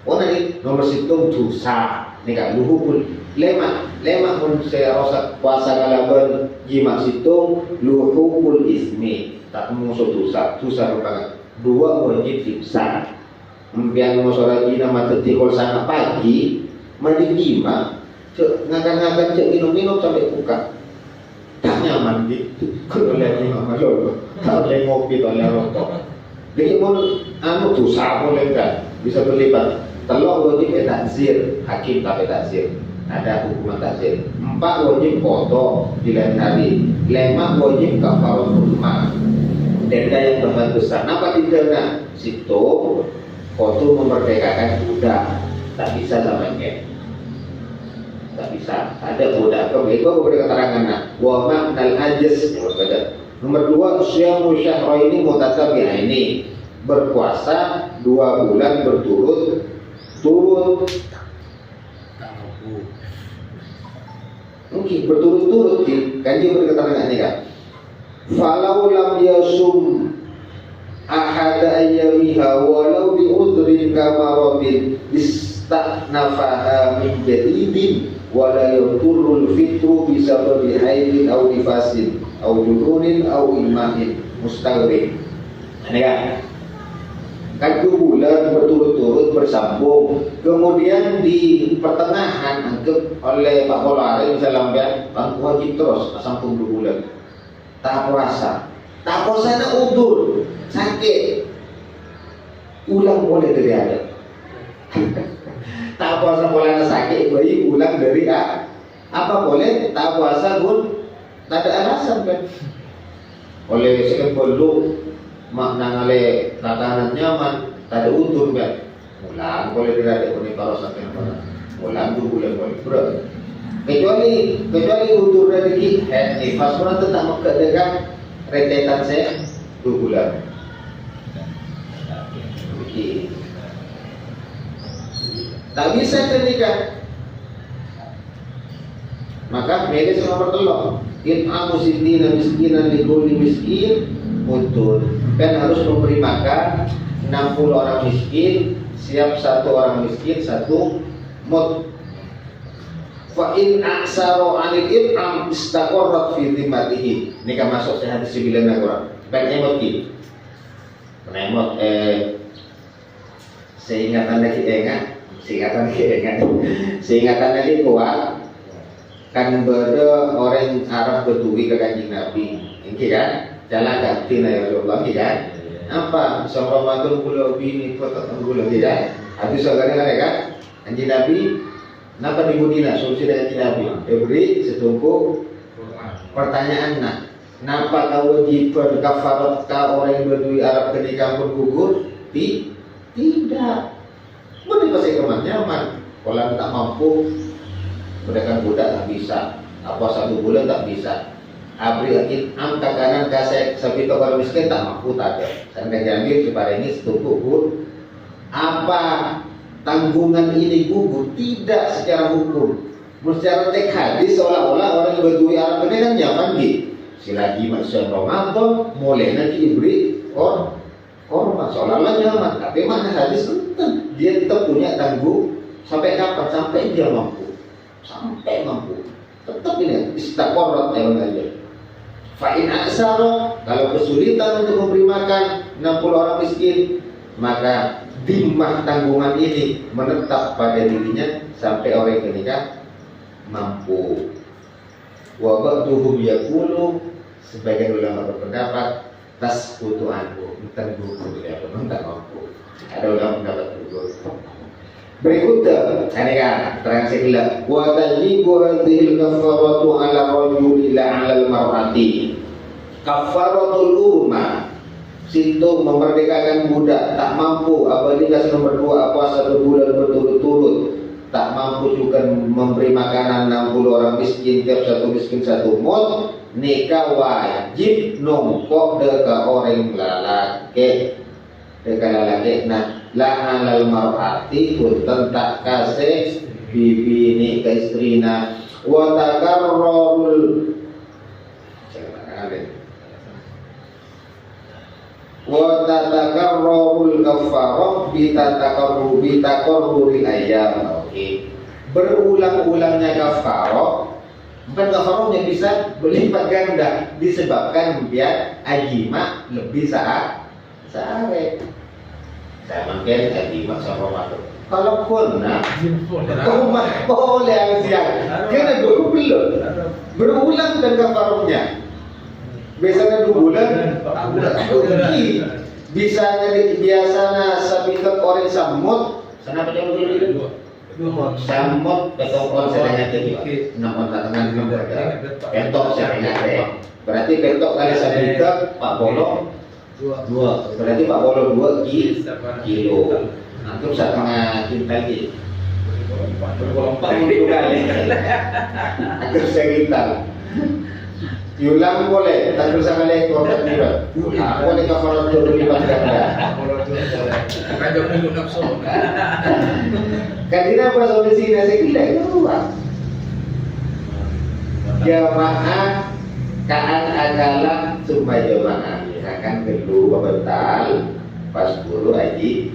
Oh nanti nomor situng dosa ni kan luhukul lemak pun saya rasa puasa kalaban jima situng luhukul ismi tak musuh dosa rupakan. Dua wajib imsak. Yang masalah jina mata tikul sangat pagi mandi jima ngakan cek minum sampai buka tak nyaman gitu kalau lihat jima malu tak boleh ngopi tak boleh rokok jadi pun dosa boleh enggak bisa berlipat. Telur wajib takzir, hakim tak takzir, ada hukuman takzir. 4 wajib qadha di lain hari. 5 wajib kafaratul umma, denda yang tambah besar. Napa didenda? Situ kotu memerdekakan budak, tak bisa samanya, tak bisa. Ada budak, itu beri keterangan. Wa maknal ajaz. Nomor 2, syamu syahraini mutatabi'aini, berpuasa 2 bulan berturut-turut. Mungkin berturut-turut kanji beri keterangan ini kan. Falau lam yasum ahada ayyamiha walau bi udrin kamaradin istanafaha min jadidin wala yaturul fitru bisababi haidin aw nifasin aw jununin aw imahin mustaghrib. Ini kan 2 bulan berturut-turut bersambung, kemudian di pertengahan anggap oleh Pak Polari misalnya wajib terus sambung 2 bulan tak puasa nak udur sakit ulang boleh dari ada tak puasa boleh sakit bayi ulang dari apa boleh tak puasa pun tak ada alasan kan oleh sekian perlu makna ngale tatanan nyaman tak ada udur kan ulang boleh dari ada pun kalau sampai ulang 2 bulan boleh berat kecuali udur dari nifas pun tetap maka dengan rentetan saya 2 bulan. Tak bisa nikah. Maka medis nomor 3. In amusidina miskinan likuli miskin untuk kan harus memberi makan 60 orang miskin, siap 1 orang miskin 1 mut. Fa in aksaro anil it'am istaqarrat fi dhimmatihi. Ini kan masuk saya hadis 9 Al-Qur'an. Penemot ki. Penemot seingatan lagi kuat kan beda orang Arab Bedui ke Kanjeng Nabi. Ini kan jalan ganti na ya Allah kan. Apa sama Ramadan kula bini foto kula tidak. Habis soalnya kan Kanjeng Nabi napa di Madinah solusi dari Nabi beri setumpuk pertanyaan napa kewajiban kafarat ka orang Bedui Arab ketika pun gugur tidak boleh pasai keman nyaman kalau tak mampu mereka budak tak bisa apa 1 bulan tak bisa abri akin am kakanan kasek sabi to kalau miskin tak mampu tak ada. Saya janji kepada ini setubuh apa tanggungan ini gugur tidak secara hukum, secara teks hadis seolah-olah orang yang berdua Arab ini kan nyaman gitu. Selagi masuk Ramadan mulai nanti diberi korban seolah-olah nyaman, tapi mana hadis tentang dia tetap punya tanggung sampai kapan? Sampai dia mampu, tetap ini istaqorrat ya aja. Fa'in aksara, kalau kesulitan untuk memberi makan 60 orang miskin, maka dimmah tanggungan ini menetap pada dirinya sampai orang yang nikah mampu. Wa ba'duhum yaqulu, sebagian ulama berpendapat tasqutu anhu, tanggung ya tak mampu. Ada ulama pendapat gugur. Berikutnya, ini kan transaksi gila. Wa tajibu hadhil kafaratu ala rajuli la ala al-mar'ati. Kafaratul umma, situ memerdekakan budak tak mampu, apalagi kasih nomor 2 puasa 2 bulan berturut-turut, tak mampu juga memberi makanan 60 orang miskin, tiap satu miskin 1 mud, nikah wajib nongkok deka orang lalaki. Nah, la alal mar'ati punten tak kasih bibi ni ke istrina wa takarrarul wa tatakarrarul kafarah bi takarruril ayyam. Oke. Berulang-ulangnya kafarah, bukan kafarahnya bisa berlipat ganda disebabkan biar ajima lebih sehari. Saya makin ajima sama itu. Kalau kena, rumah boleh yang siang. Kena belum berulang dan kafarahnya. Biasanya 2 bulan, biasanya sabikat orang samut, sana apa yang dulu? Samut betul orang sedangnya tinggi, namun tak tenang juga. Bentok saya ingat. Berarti bentok kali sabikat 40. 2 berarti 42 kilo. Nah, terus setengah kintal lagi. 40 kali. Agar sekintal. Diulang boleh, tak usah kali korban juga. Boleh kafarat jodoh lipat ganda. Kan jodoh nafsu. Kan apa solusinya sekila itu Pak. Jamaah kaan adalah cuma jamaah. Akan kedua betal pas guru haji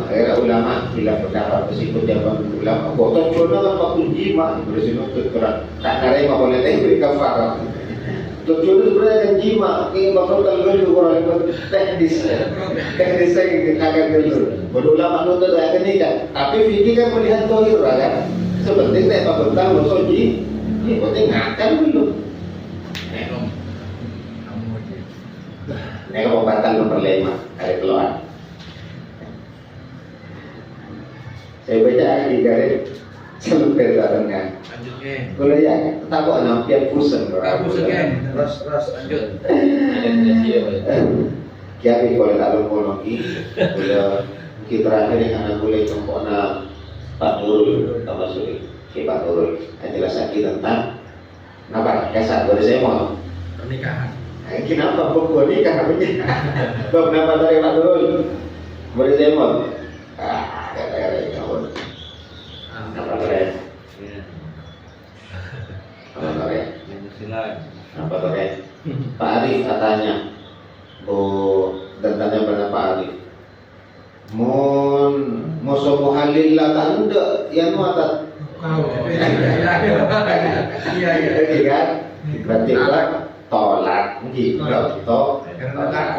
makanya ulama hilang pendapat meskipun zaman ulama bosan jodoh kan waktu jima bersinu terkerak tak karena mah boleh beri kafarah. Jodoh sebenarnya kan jima, ini bakal terlalu orang teknis saya akan dulu. Berulama nonton saya nikah, tapi fikih kan melihat tohir kan. Sepenting saya pak betal musoji, ini penting akan dulu. Ini pembatan nomor 5 kali keluar. Saya baca di garis selupir barengan. Boleh ya, tak kok nampian pusing. Pusing kan, ras lanjut. Kiapi kalau tak lupa lagi, boleh kita terakhir yang anak boleh tempona Pak Nurul, tak masuk ke Pak Nurul. Jelas lagi tentang kenapa kasar boleh saya mau Pernikahan. Kenapa buku nikah namanya? Kenapa dari Pak Nurul? Boleh saya mau? Kata-kata kawan. Kenapa dari? Apa dari? Apa dari? Pak Arif katanya, dan tanya pada Pak Arif, mau sopo halil lah tak ada, yang muatat. Iya kan? Berarti kan tolak, gitu, tolak,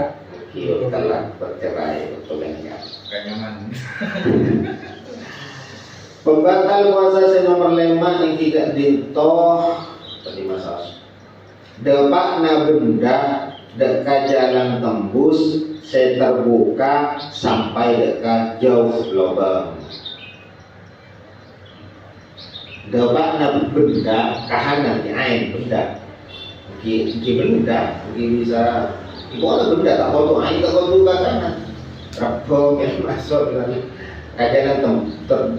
gitu, telah bercerai, betul enggak? Nyaman. Pembatal puasa nomor 5 yang tidak dintoh tadi masalah. Depakna benda dekat jalan tembus saya terbuka sampai dekat jauh lubang. Depakna benda kahanan ain benda. Mungkin benda, mungkin bisa ibu ada benda tak foto ain tak foto kanan. Rabong yang masuk dengan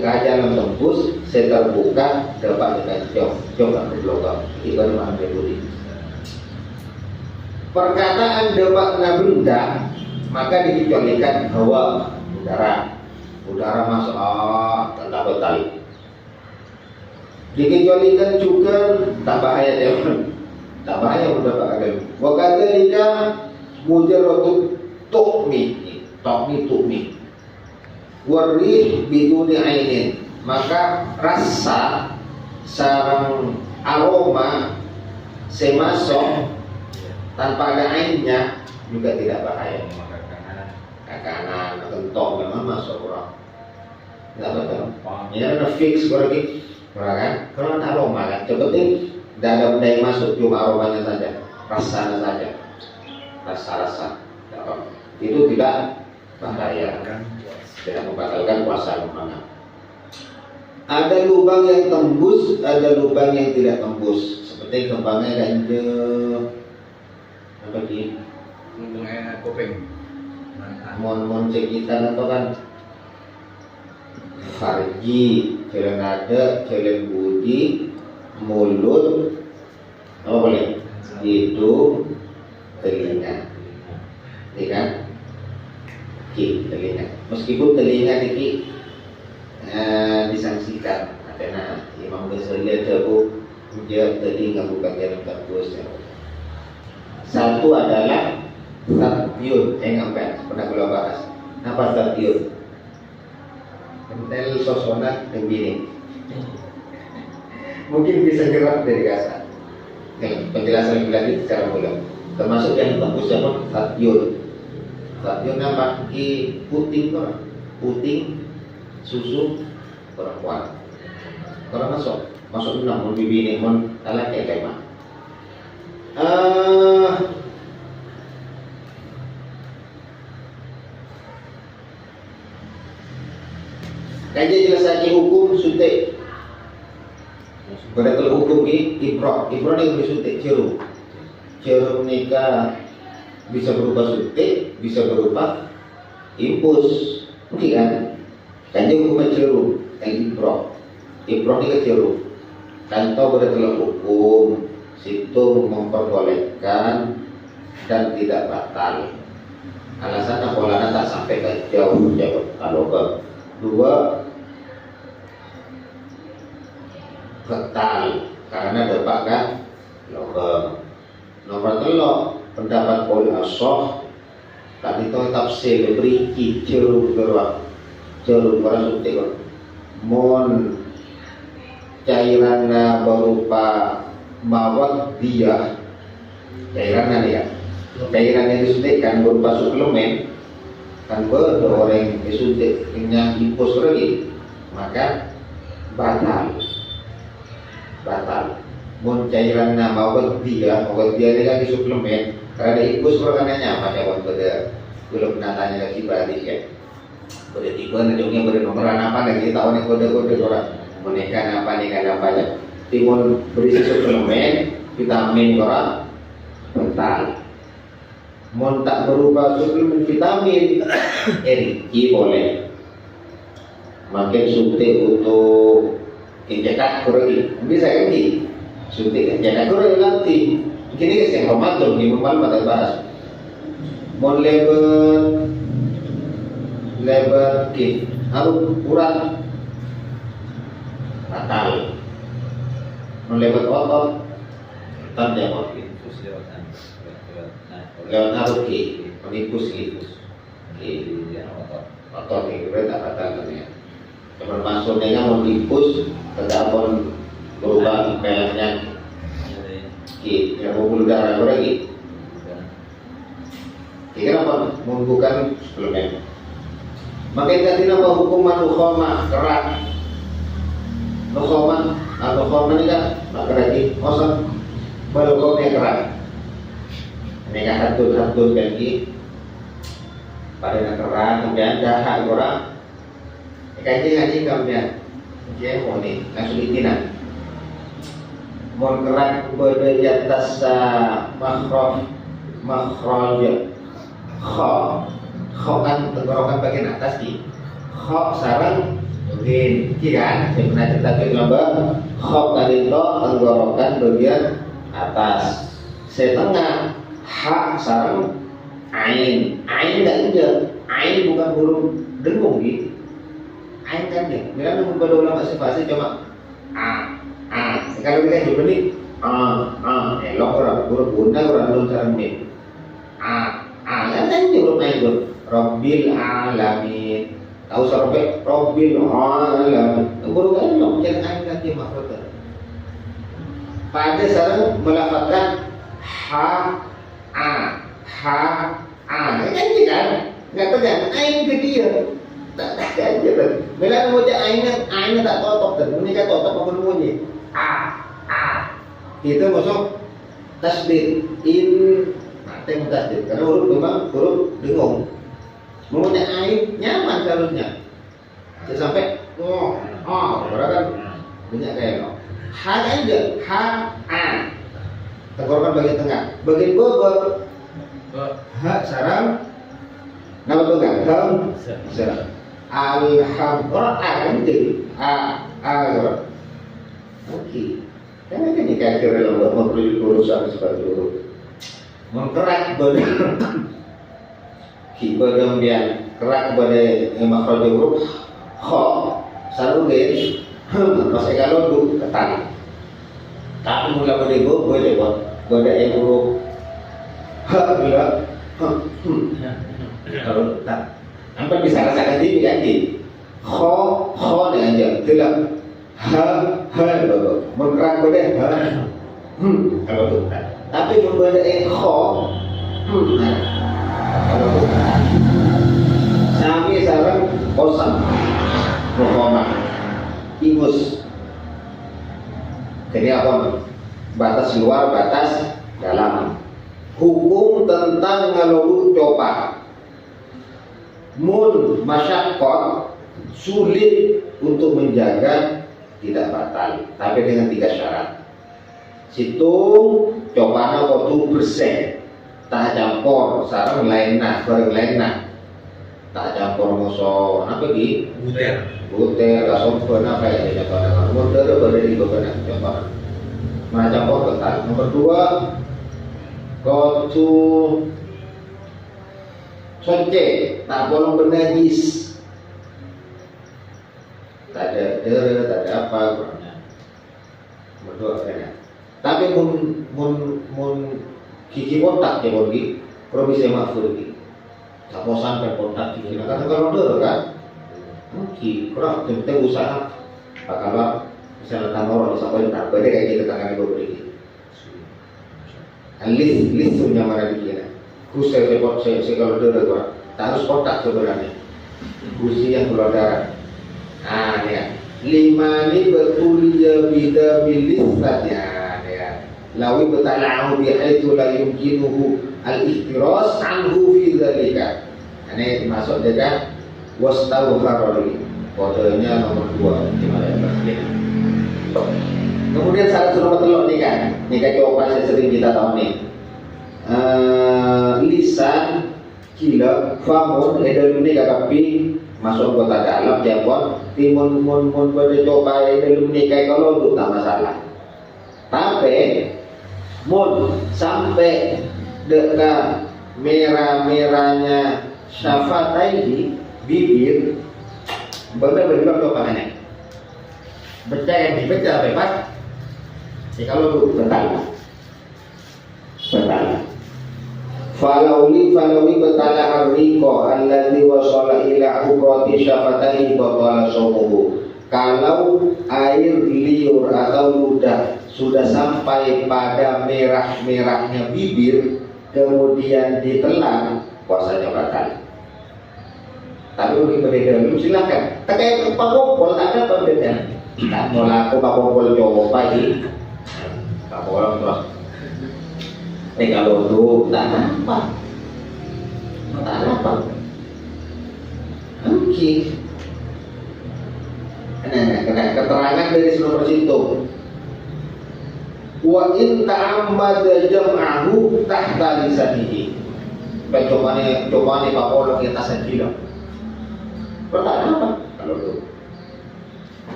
kajalan tembus saya terbuka dapat dengan jauh tak berlubang. Itu kan memang perkataan debatna benda maka dikecualikan hawa udara masuk tak betul. Dikecualikan juga tak bahaya tak bahaya udah Pak Agam. Wa kadzalika mujarradu tukmi warih biduni ainin, maka rasa sarang aroma semasuk tanpa ada ainnya juga tidak bahaya. Kakanan kentok memang masuk orang tidak betul. Ini ada fix berarti kan? Kalau ada aroma kan, penting tidak ada benda yang masuk, cuma aromanya saja, rasanya saja, rasa itu tidak bahaya, tidak membatalkan puasa mana. Ada lubang yang tembus, ada lubang yang tidak tembus, seperti kembangnya ganja apa di Kembangnya kuping. mon cekitan atau kan farji, jalan ada, jalan budi, mulut, apa boleh? Hidung, telinga, ya kan? Telinga. Meskipun telinga ini disangsikan, karena Imam Ghazali ada dia telinga bukan jalan tembus. Satu adalah tabyun, ngapain? Pernah beliau bahas. Apa tabyun? Mentel sosona yang gini. Mungkin bisa gerak dari kasar. Penjelasan lebih secara mudah. Termasuk yang tembus apa? Tabyun. Tabyun apa? Puting orang. Puting susu perempuan. Kalau masuk 6 mun bibini mun alat kayak mah. Kajian jelas lagi hukum suntik. Pada kalau hukum ini ibrah yang disuntik jarum nikah bisa berupa suntik, bisa berupa impus, mungkin kan? Kajian hukum jarum yang ibrah ini ke jarum. Kantor pada kalau hukum situ memperbolehkan dan tidak batal. Alasan apolana tak sampai ke jauh kalau ke dua batal karena dapat kan logam. Nomor telok pendapat pola asoh tadi itu tafsir beriki jarum para suntik mon cairannya berupa mawat dia cairannya dia cairan yang disuntikkan berupa suplemen kan orang yang disuntik yang impus lagi maka batal mun cairan nama obat dia ini lagi suplemen karena impus perkananya apa jawab pada belum natanya lagi balik ya pada tipe najungnya pada nomoran apa lagi tahu nih kode orang menekan apa ya timun berisi suplemen vitamin orang batal. Mun tak berupa suplemen vitamin, RI boleh. Makin suntik untuk injekat kurang bisa kan di suntik injekat kurang nanti. Mungkin ini yang Ramadan ni memang pada bahas. Mun lebar kit, harus kurang batal. Mun lebar otot, tanda otot. Lewat naruki, menipus otot ini berarti tak batal ya. Cuman maksudnya mau dipus, tidak pun berubah pelaknya. Yang pembuluh darah lagi. Kira apa? Membukan suplemen. Makanya tadi apa hukuman ukhoma kerak. Ukhoma ini kan kerak ini kosong. Baloknya kerak. Mereka hatun lagi pada negara kemudian dahak orang kaji kemudian dia mau nih langsung ditinan mau kerak pada di atas makhraj kho kan tenggorokan bagian atas di kho sarang rin kan saya pernah cerita ke lomba kho tadi itu tenggorokan bagian atas setengah Ha sarang ain tak je. Ain bukan huruf dengung gitu. Ain kan je. Bila beberapa ulama bahasa cuma kalau kita hidup ini elok orang huruf guna orang belum sarang ni. Kan je huruf ain tu. Rabbil alamin. Tahu sampai Rabbil alamin. Huruf ain elok jangan ain lagi makhraj. Pada sarang melafazkan ha kan je kan? Katakan ain ke dia. Tak aja kan. Bila baca ain tak totok kan. Ini kan totok apa bunyi? Itu masuk tasdid in tem tasdid. Karena huruf memang huruf dengung. Membaca ain nyaman seharusnya. Sampai orang kan banyak kayak no. Ha aja, tenggorokan bagian tengah. Bagian bawah ha sarang nama pegang alhamdulillah kan jadi oke. Karena kan ini kacau dalam memperlukan urusan seperti itu. Mengkerak pada biar kerak pada makhraj huruf kha selalu guys. Masih kalau tu ketan. Tapi mula pada boleh buat yang huruf bila kalau tak nampak bisa rasakan diri kan kho ni aja tidak betul mengkerak pada kalau tu tak tapi membaca kho kalau tu sami sarang kosam muhammad ingus jadi apa batas luar batas dalam hukum tentang ngalulu coba mun masyaqqat sulit untuk menjaga tidak batal tapi dengan 3 syarat situng cobana waktu bersih tak campur sarang lain bareng lain tak campur musuh apa di buter kasompen apa ya jawaban muter berdiri beberapa jawaban mana campur batal. Nomor 2 Kotu sonce tak bolong bernajis, tak ada dera, tak ada apa kurangnya. Berdua kan? Tapi mun kiki kontak je boleh, kalau bisa maafur lagi. Tak mau sampai kontak kiki, karena kalau dera kan, mungkin kurang penting usaha. Kalau misalnya tanor sampai tak beda kayak kita tangan dua beri. List punya mana dia? Kursi saya kalau dera gua, tak harus kotak sebenarnya. Kursi yang keluar darah. Ya. 5 ni betul je bida bilis saja. Ya. Lawi betalahu bihaitsu la yumkinuhu al-ihtiras anhu fi dzalika. Ini masuk juga wastauharori. Kodenya nomor 2 di mana ya? Kemudian syarat nomor 3 nih kan, ini kan jawaban yang sering kita tahu nih. Lisan, kila, famun, edalun ini kakapi masuk kota dalam jawab. Timun pada coba edalun ini kayak kalau itu tak masalah. Tapi mun sampai dekat merah-merahnya syafataihi bibir, benar-benar jawabannya. Baca yang dibaca bebas. Kalau itu betal. Falawi betala arriqo alladhi wasala ila uqrati syafataihi batala sawmuhu. Kalau air liur atau ludah sudah sampai pada merah-merahnya bibir kemudian ditelan, puasanya batal. Tapi bagi perbedaan silakan. Terkait Pak Kompol tak ada perbedaan. Tak mau laku Pak Kompol coba ini. Pak Kompol terus. Kalau itu tak nampak. Oke. Keterangan dari seluruh situ. Wa in ta'ammada jam'ahu tahta lisanihi. Cobaan Pak Kompol kita sendiri. Pertanyaan apa? Kalau itu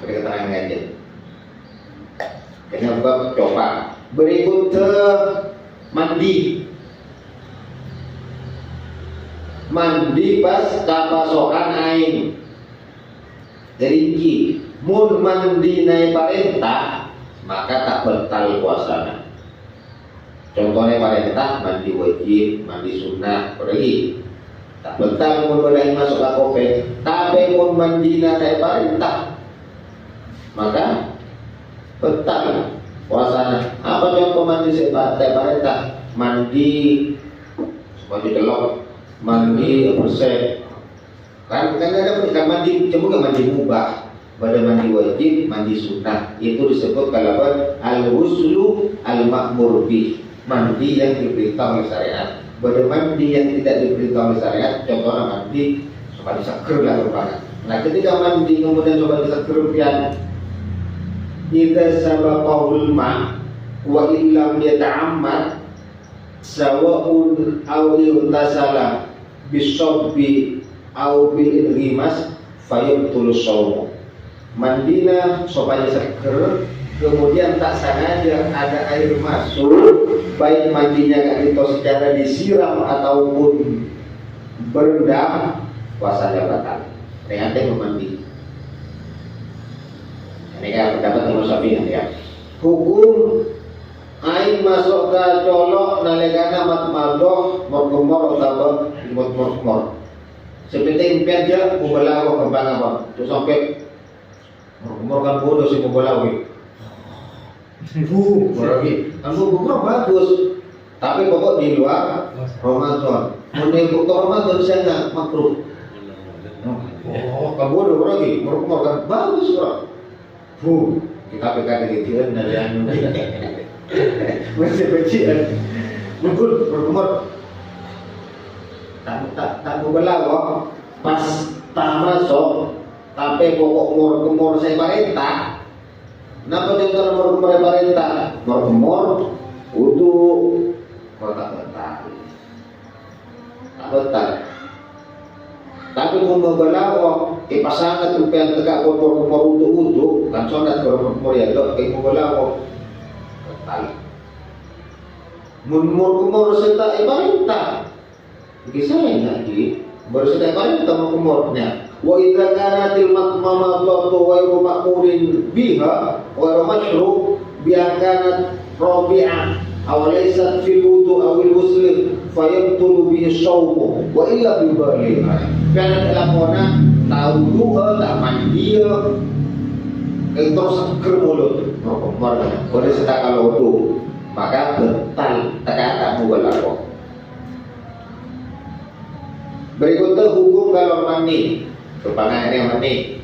beri keterangan aja. Kenapa coba? Berikut mandi. mandi pas kapasokan aing. Jadi ki mun mandi nai parentah maka tak batal puasana. Contohnya parentah mandi wajib, mandi sunnah, pergi tak batal mun badai masuk ke kopeng. Tapi mun mandi nai parentah maka batal puasana. Apa contoh mandi teh parentah? Mandi delok, mandi bersih. Kan ada kan mandi, cuma mandi mubah, pada mandi wajib, mandi sunnah. Itu disebut kalau al-ghuslu al-ma'mur bih, mandi yang diperintah oleh syariat. Pada mandi yang tidak diperintah oleh syariat, contohnya mandi seker lah rupanya. Nah, ketika mandi kemudian coba diseker pian, idza sabaqahul ma wa illam yata'ammad sawa'un aw yuntasala bisobbi aw bil inghimas fayabtul shaum. Mandina supaya seger, kemudian tak sengaja ada air masuk, baik mandinya gak itu secara disiram ataupun berendam, puasanya batal. Dengan mandi. Ini kan pendapat Imam Syafi'i ya. Hukum air masuk ke colok nalikana matmadoh morkumor atau morkumor. Seperti impian aja mubalawa kembang apa? Terus sampai morkumor kan bodoh sih mubalawa. Berarti kan morkumor bagus. Tapi pokok di luar Ramadan. Menurut Ramadan saya nggak makruh. Oh, kan bodoh berarti morkumor kan bagus bro. Kita pegang kecilan dari anu. Masih kecilan. Mungkin berkumur. Tak belawa pas tak masuk, tapi pokok mur saya parenta. Napa contoh mur parenta? Mur untuk tak betal. Tapi mau belawa, pasangan tu yang tegak mur untuk kan sonat mur ya dok, mau belawa betal. Mur serta parenta. Kisah yang lagi baru sedang paling tentang umurnya. Wa idza kanatil matmamadatu wa ma'murin biha wa mashrub bi kanat rabi'an aw laysat fil wudu aw al ghusl fayabtulu bi shawm wa illa bi bali. Karena lakona tahu dua tak mandi itu seger mulut. Boleh sedang kalau itu maka betal tak mubalaghah. Berikutnya hukum kalau mandi, kepangan yang mandi.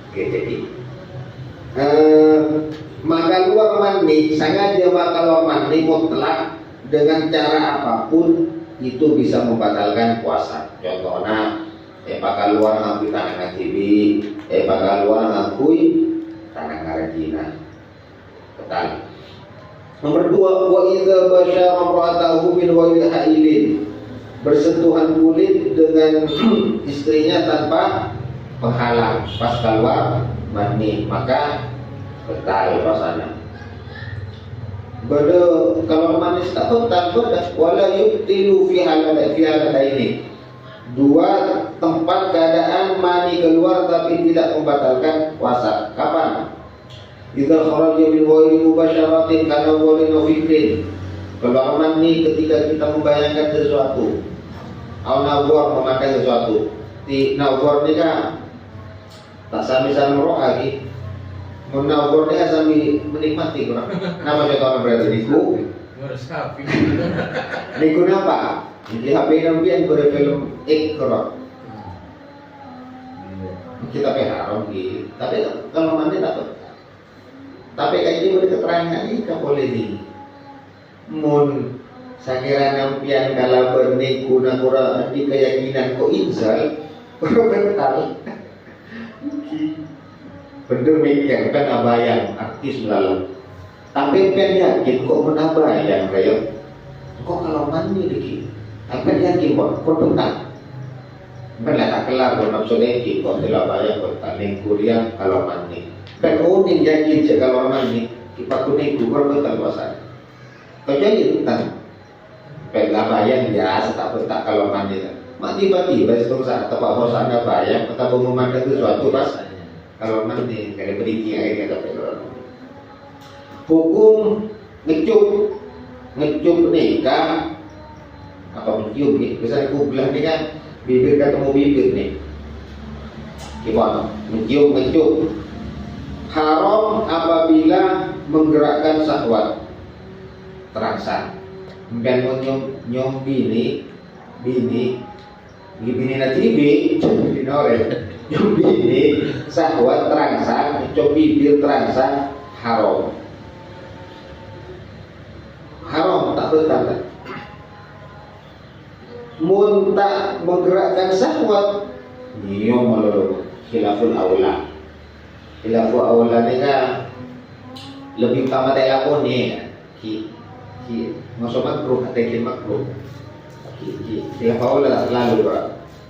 Oke, jadi maka luar mandi, sengaja kalau mandi mutlak dengan cara apapun itu bisa membatalkan puasa. Contohnya, bakal luar ngakui tanah ngajibi, bakal luar ngakui tanah ngarajina, betal. Nomor 2, wa idza basyara imra'atahu min ghairi hailin, bersentuhan kulit dengan istrinya tanpa penghalang pas keluar mani maka betal puasanya. Kalau manis tak betal wala yubtilu fi haladaini. Dua tempat keadaan mani keluar tapi tidak membatalkan puasa. Kapan? Idza kharaja min ghairi mubasyaratin kana walina fikrin. Kalau mani ketika kita membayangkan sesuatu atau nawar memakai sesuatu. Di nawar ni kan tak sami-sami roh lagi. Menawar ni sami menikmati kurang. Nama contohnya berarti niku. Meresapi. Niku apa? Di HP nampian pada film Ikra. Kita haram gitu. Tapi kalau mandi tak. Tapi kayak ini keterangan ini tak boleh di. Mun sakira nampian kalau berniku nakura di keyakinan ko inzal, betul. Bener mikir kan abayang artis melalui. Tapi kan yakin kok menabayang kayak. Kok kalau mandi lagi? Tapi yakin kok benar. Benar tak kelar kalau nafsu lagi kok tidak bayang kok tanding kuliah kalau mandi. Dan unik janji kalau mandi kita kuning gugur betul puasa. kecuali hutan pegang bayang biasa tak petak kalau mandi mak tiba-tiba itu saat tempat hosana bayang atau memandang sesuatu pas kalau mandi kalau berdiri akhirnya tak pegang hukum ngecup nikah apa mencium nih misalnya aku bilang nih kan bibir ketemu bibir nih gimana mencium haram apabila menggerakkan syahwat terangsang dan nyom bini nanti bini nore nyom bini syahwat terangsang mencium bibir terangsang haram tak betul mun tak menggerakkan syahwat nyium melulu khilaful aula ni kan lebih utama dari lakon ni ki masuk makruh atau ki makruh ki khilaful aula lalu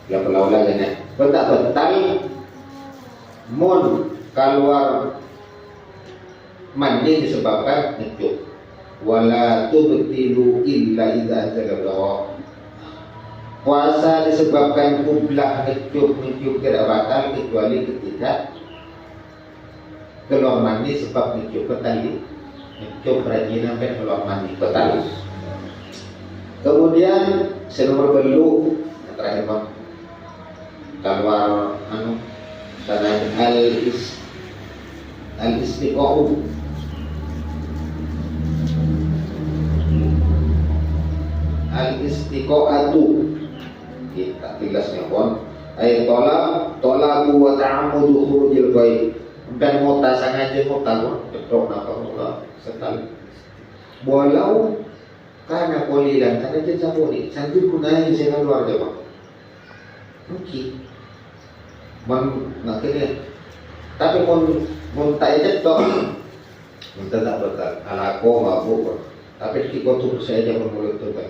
khilaful aula kan betul mun keluar mandi disebabkan ngecup wala tubtilu illa idza anzala puasa disebabkan kublak ngecup tidak batal kecuali ketika keluar mandi sebab ngecup batal ngecup rajin sampai keluar mandi batal. Kemudian senomor belu yang terakhir bang keluar sana al istiqa'u al-istiqa'atu kita jelasnya pun ayat tolak wa ta'amudu khurujil baik dan muta sengaja muta cetok napa muta sekali walau karena polilan karena dia sabuni sambil kunai saya keluar dia bang mungkin makanya tapi mun tak cetok mun tak betul alako mabuk tapi kita tuh saya jangan mulut tuh kan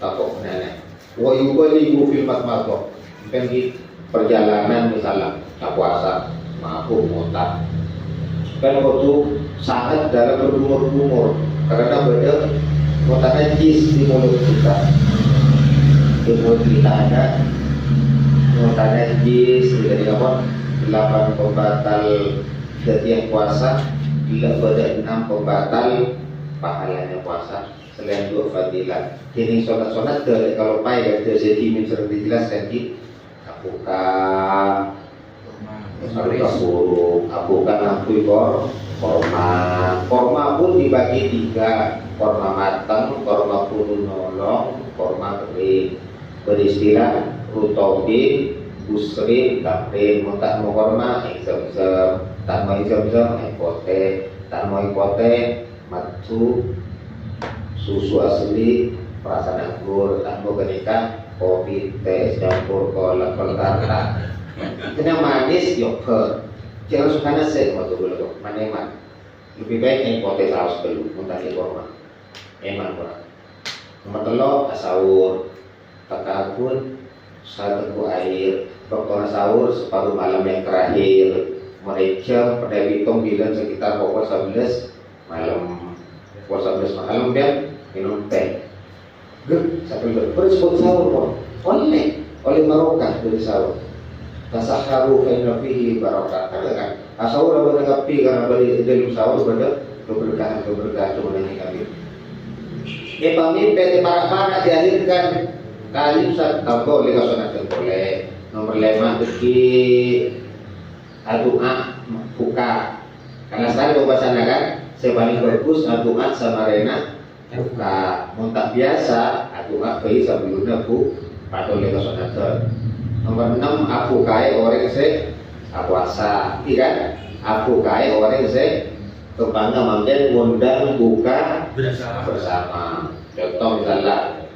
takut nenek. Wa yubaligu fil matmato. Kan di perjalanan misalnya tak puasa, mabuk muntah. Kan waktu sangat dalam berumur karena beda muntah najis di mulut kita. Di mulut kita ada muntah najis dari apa? 8 pembatal setiap puasa, bila pada 6 pembatal pahalanya puasa. Selain dua fadilah ini sholat kalau pai dari sedimin sering dijelaskan di apukan apukan ampui korma pun dibagi 3 korma matang, korma pun nolong, korma kering beristilah rutobin, busrin, kaprin tak mau korma, exam tak mau exam, hipotek tak mau hipotek matu susu asli perasaan anggur tanpa kenikah kopi teh campur kolak pelantara itu yang manis yogurt jangan suka nasi waktu dulu maneman lebih baik yang kopi saus dulu muntah di korma eman kurang nomor telur sahur takabun satu air waktu sahur separuh malam yang terakhir mereka pada hitung bilang sekitar pukul 11 malam puasa 11 malam dan minum teh. Sampai bersebut sahur oleh barokah dari sahur. Tasahharu fa inna fihi barokah. Kan sahur apa ngapi karena beli dalam sahur pada keberkahan cuma ini kami. Pamimpin para diakhirkan kali saat tahu oleh kasunat boleh nomor 5 bagi doa buka karena saya bahasa kan saya paling bagus doa sama Rena buka muntah biasa doa bayi sebelumnya bu atau oleh kasunat nomor 6 aku kaya orang saya puasa kan aku kaya orang saya kepangga manten undang buka bersama contoh misalnya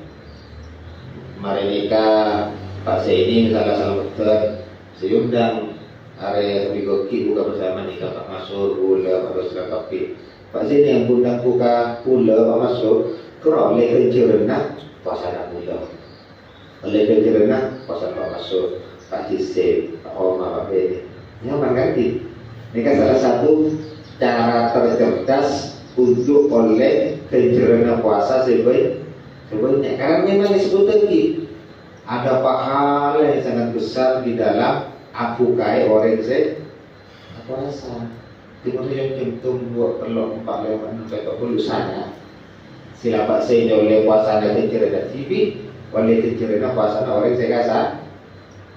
mari nikah Pak Zaini misalnya sama dokter diundang area bigoki buka bersama nikah Pak Masur gula Pak Dosra Kopi Pak Zaini yang undang buka gula Pak Masur kerana oleh kencerena puasa nak gula oleh kencerena puasa Pak Masur Pak Jisib Pak Omar Pak Bedi nyaman ganti ini kan salah satu cara tercerdas untuk oleh kejerana puasa sebanyak. Karena memang disebut lagi ada pahala yang sangat besar di dalam aku kai orang puasa. Timur yang centum buat perlu 4 lewat sampai 40 sana. Sila pak saya oleh puasa ada kejerana TV, oleh kejerana puasa orang saya kasa.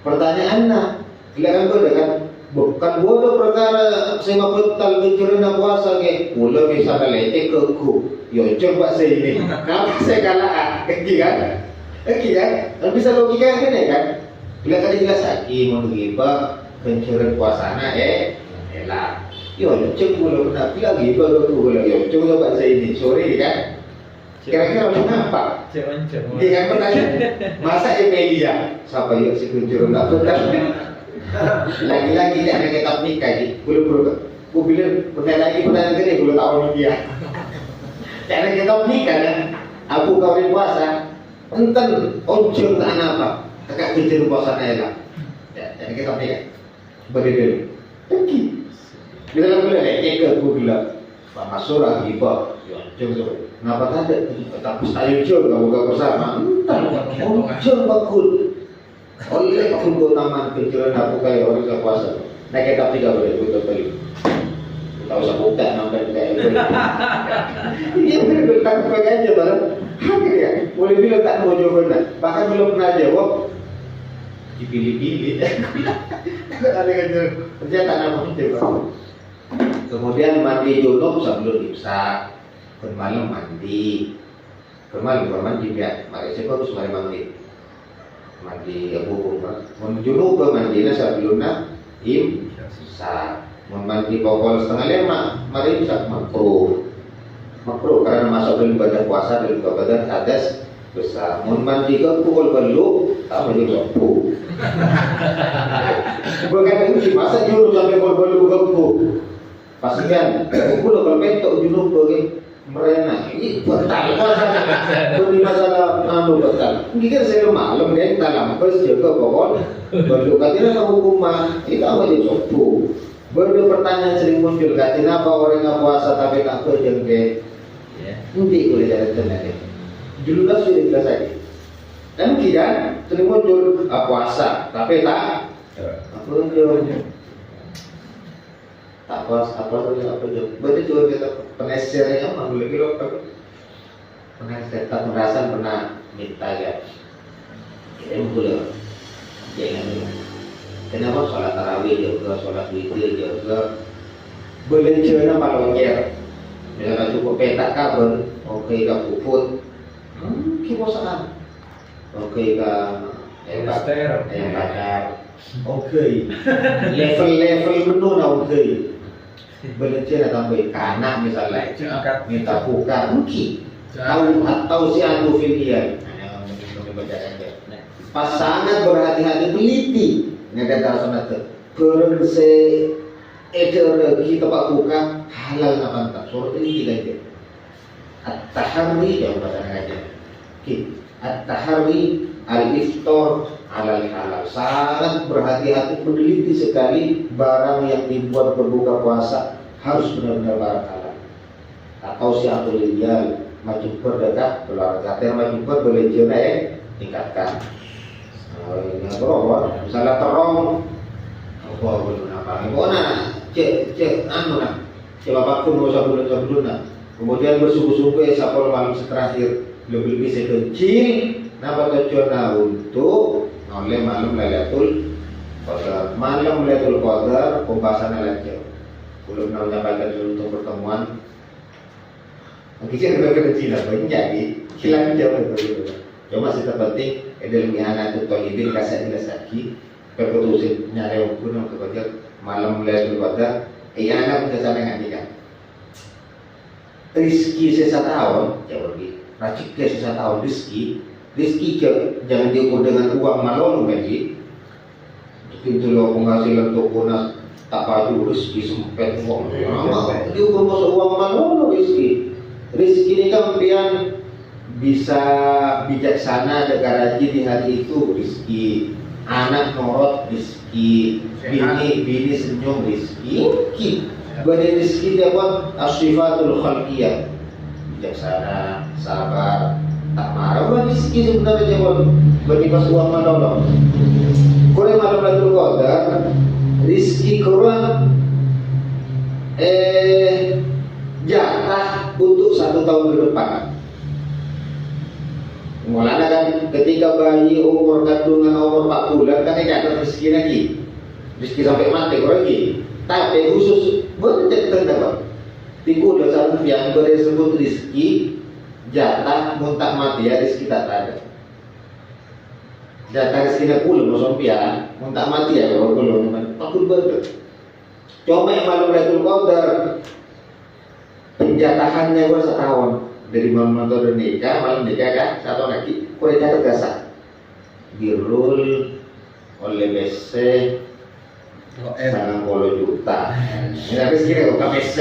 Pertanyaannya, silakan gue dengan bukan bodoh perkara saya betal kejerana puasa ke, mula misalnya leceh ke ku, yo coba saya ini, kenapa saya kalah? Kaki kan? Tapi bisa logika kan ya kan? Bila kali jelas lagi mau gibah kejerana puasana elah. Yo, cek mula pernah bilang gibah ke ku, yo coba saya ini, sorry kan? Kira-kira kenapa? Dia kan bertanya, masa Emilia? Siapa yuk si kuncur enggak betul? Lagi-lagi dia ada kitab nikah ni, belum. Aku bilang pertanyaan gede, belum tahu dia. Dia ada kitab nikah kan? Aku kawin puasa, enten ojung tak apa? Kakak kuncur puasa nela. Dia kitab nikah, berdiri. Pergi. Dia dalam bulan ni, aku bilang, Pak Masura gibah, ojung. Kenapa tak ada? Tak pustah jujur kamu gak bersama. Jujur bakul. Oleh bakul go taman penjualan aku kayak orang yang puasa. Naik kereta tiga boleh betul beli. Tak usah buka nampak kayak boleh. Dia betul tak pakai aja barang. Hadir ya. Boleh bilang tak mau jawaban. Bahkan belum pernah jawab. Dipilih-pilih. Ada kerja ternyata nama itu. Kemudian mandi junub sebelum imsak. Bermalam mandi, bermalam biar mari saya harus mandi abu menuju ke mandinya sebelumnya imsak. Mandi pokok setengah 5 mari imsak makruh karena masuk dalam badan puasa dalam badan hadas besar. Mandi ke pukul belu tak mau jumpu. Bukan itu masa juru sampai pukul belu ke pastikan pukul kalau bentuk junub bagi merena ini betal beri masalah betal ini kan saya malam dan dalam pers juga bahwa baru katanya kamu hukuman itu apa dia sopu baru pertanyaan sering muncul katanya apa orang yang puasa tapi tak kerja ke nanti boleh jadi tenaga dulu lah sudah jelas lagi dan tidak sering muncul puasa tapi tak kerja apa berarti juga kita penasaran apa boleh kilo penasaran merasa pernah minta ya ini boleh jangan kenapa sholat tarawih juga sholat witir juga boleh cerita malam ker misalnya cukup petak kabar oke ke puput kibosan oke ke yang bakar oke level menu na oke belajar tambah kanak misalnya minta buka mungkin tahu si anu filial pasangan berhati-hati teliti ngada sonate kurang se eder kita pak buka halal apa tak suruh teliti aja at-tahari yang bahasa aja at-tahari al-iftar halal sangat berhati-hati meneliti sekali barang yang dibuat berbuka puasa harus benar-benar barang halal atau si atau ideal maju berdekat olahraga maju boleh tingkatkan berapa misalnya terong apa belum apa cek anu lah coba pun sebelum kemudian bersungguh-sungguh sapol malam terakhir lebih sekecil napa tujuan untuk oleh malam Lailatul Qadar. Malam Lailatul Qadar pembahasannya lanjut. Belum menyampaikan untuk pertemuan. Kita sudah kecil banyak jadi hilang jauh itu. Cuma sih terpenting dalam ihana itu tolibin kasih jelas lagi. Keputusan nyari pun kepada malam Lailatul Qadar. Ihana kita sampai ngantikan. Rizki sesatahun jauh lebih. Racik ke sesatahun Rizki jangan diukur dengan uang malon gaji. Itu loh penghasilan toko nas tak baju rezeki sempet uang. Diukur masuk uang malon rezeki. Rezeki ini kan pian bisa bijaksana jaga rajin di hari itu rezeki. Anak norot rezeki. Bini senyum rezeki. Bagi rezeki dia pun asyifatul khalqiyah, bijaksana, sabar, tak marah. Bagi rezeki sebenarnya dia pun bagi pas uang menolong. Kurang malam Lailatul Qadar, rezeki kurang jatah untuk 1 tahun ke depan. Mulanya kan ketika bayi umur kandungan umur 4 bulan kan tidak ada rezeki lagi, rezeki sampai mati kurang lagi. Tapi khusus bencet terdapat tipu dasar yang bersebut rezeki jatah muntak mati ya rezeki tak ada. Jatah rezeki puluh musompia muntak mati ya kalau belum takut banget. Cuma yang malam Lailatul Qadar penjatahannya gua setahun dari malam atau nikah malam nikah kan 1 tahun lagi kurang jatah gasak birrul oleh BC 90 juta. Ini tapi sekiranya bukan PC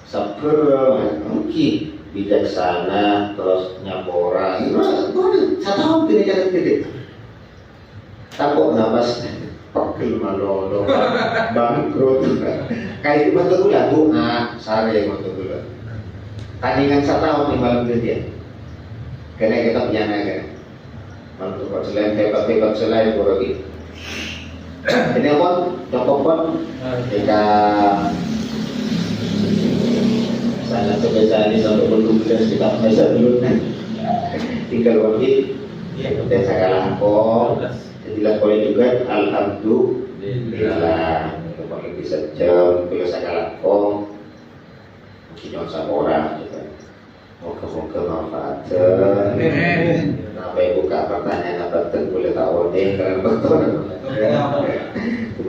sabar mungkin bijaksana terus nyapora itu 1 tahun ini kan gede takut nafas pegel malolo bangkrut kayak itu betul lah bunga sare betul lah tandingan 1 tahun nih malam gede karena kita punya naga untuk selain hebat selain borok ini apa? Cokok jika sangat kebiasaan ini sampai belum bisa kita bisa dulu tinggal waktu dan sekarang jadilah boleh juga alhamdulillah pakai bisa jam kalau sekarang mungkin jangan sama orang juga moga-moga manfaat. Apa ibu buka pertanyaan apa boleh tahu nih karena betul.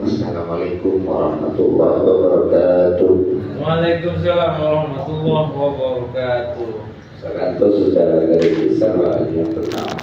Assalamualaikum warahmatullahi wabarakatuh. Waalaikumsalam warahmatullahi wabarakatuh. Salam secara garis besar yang pertama.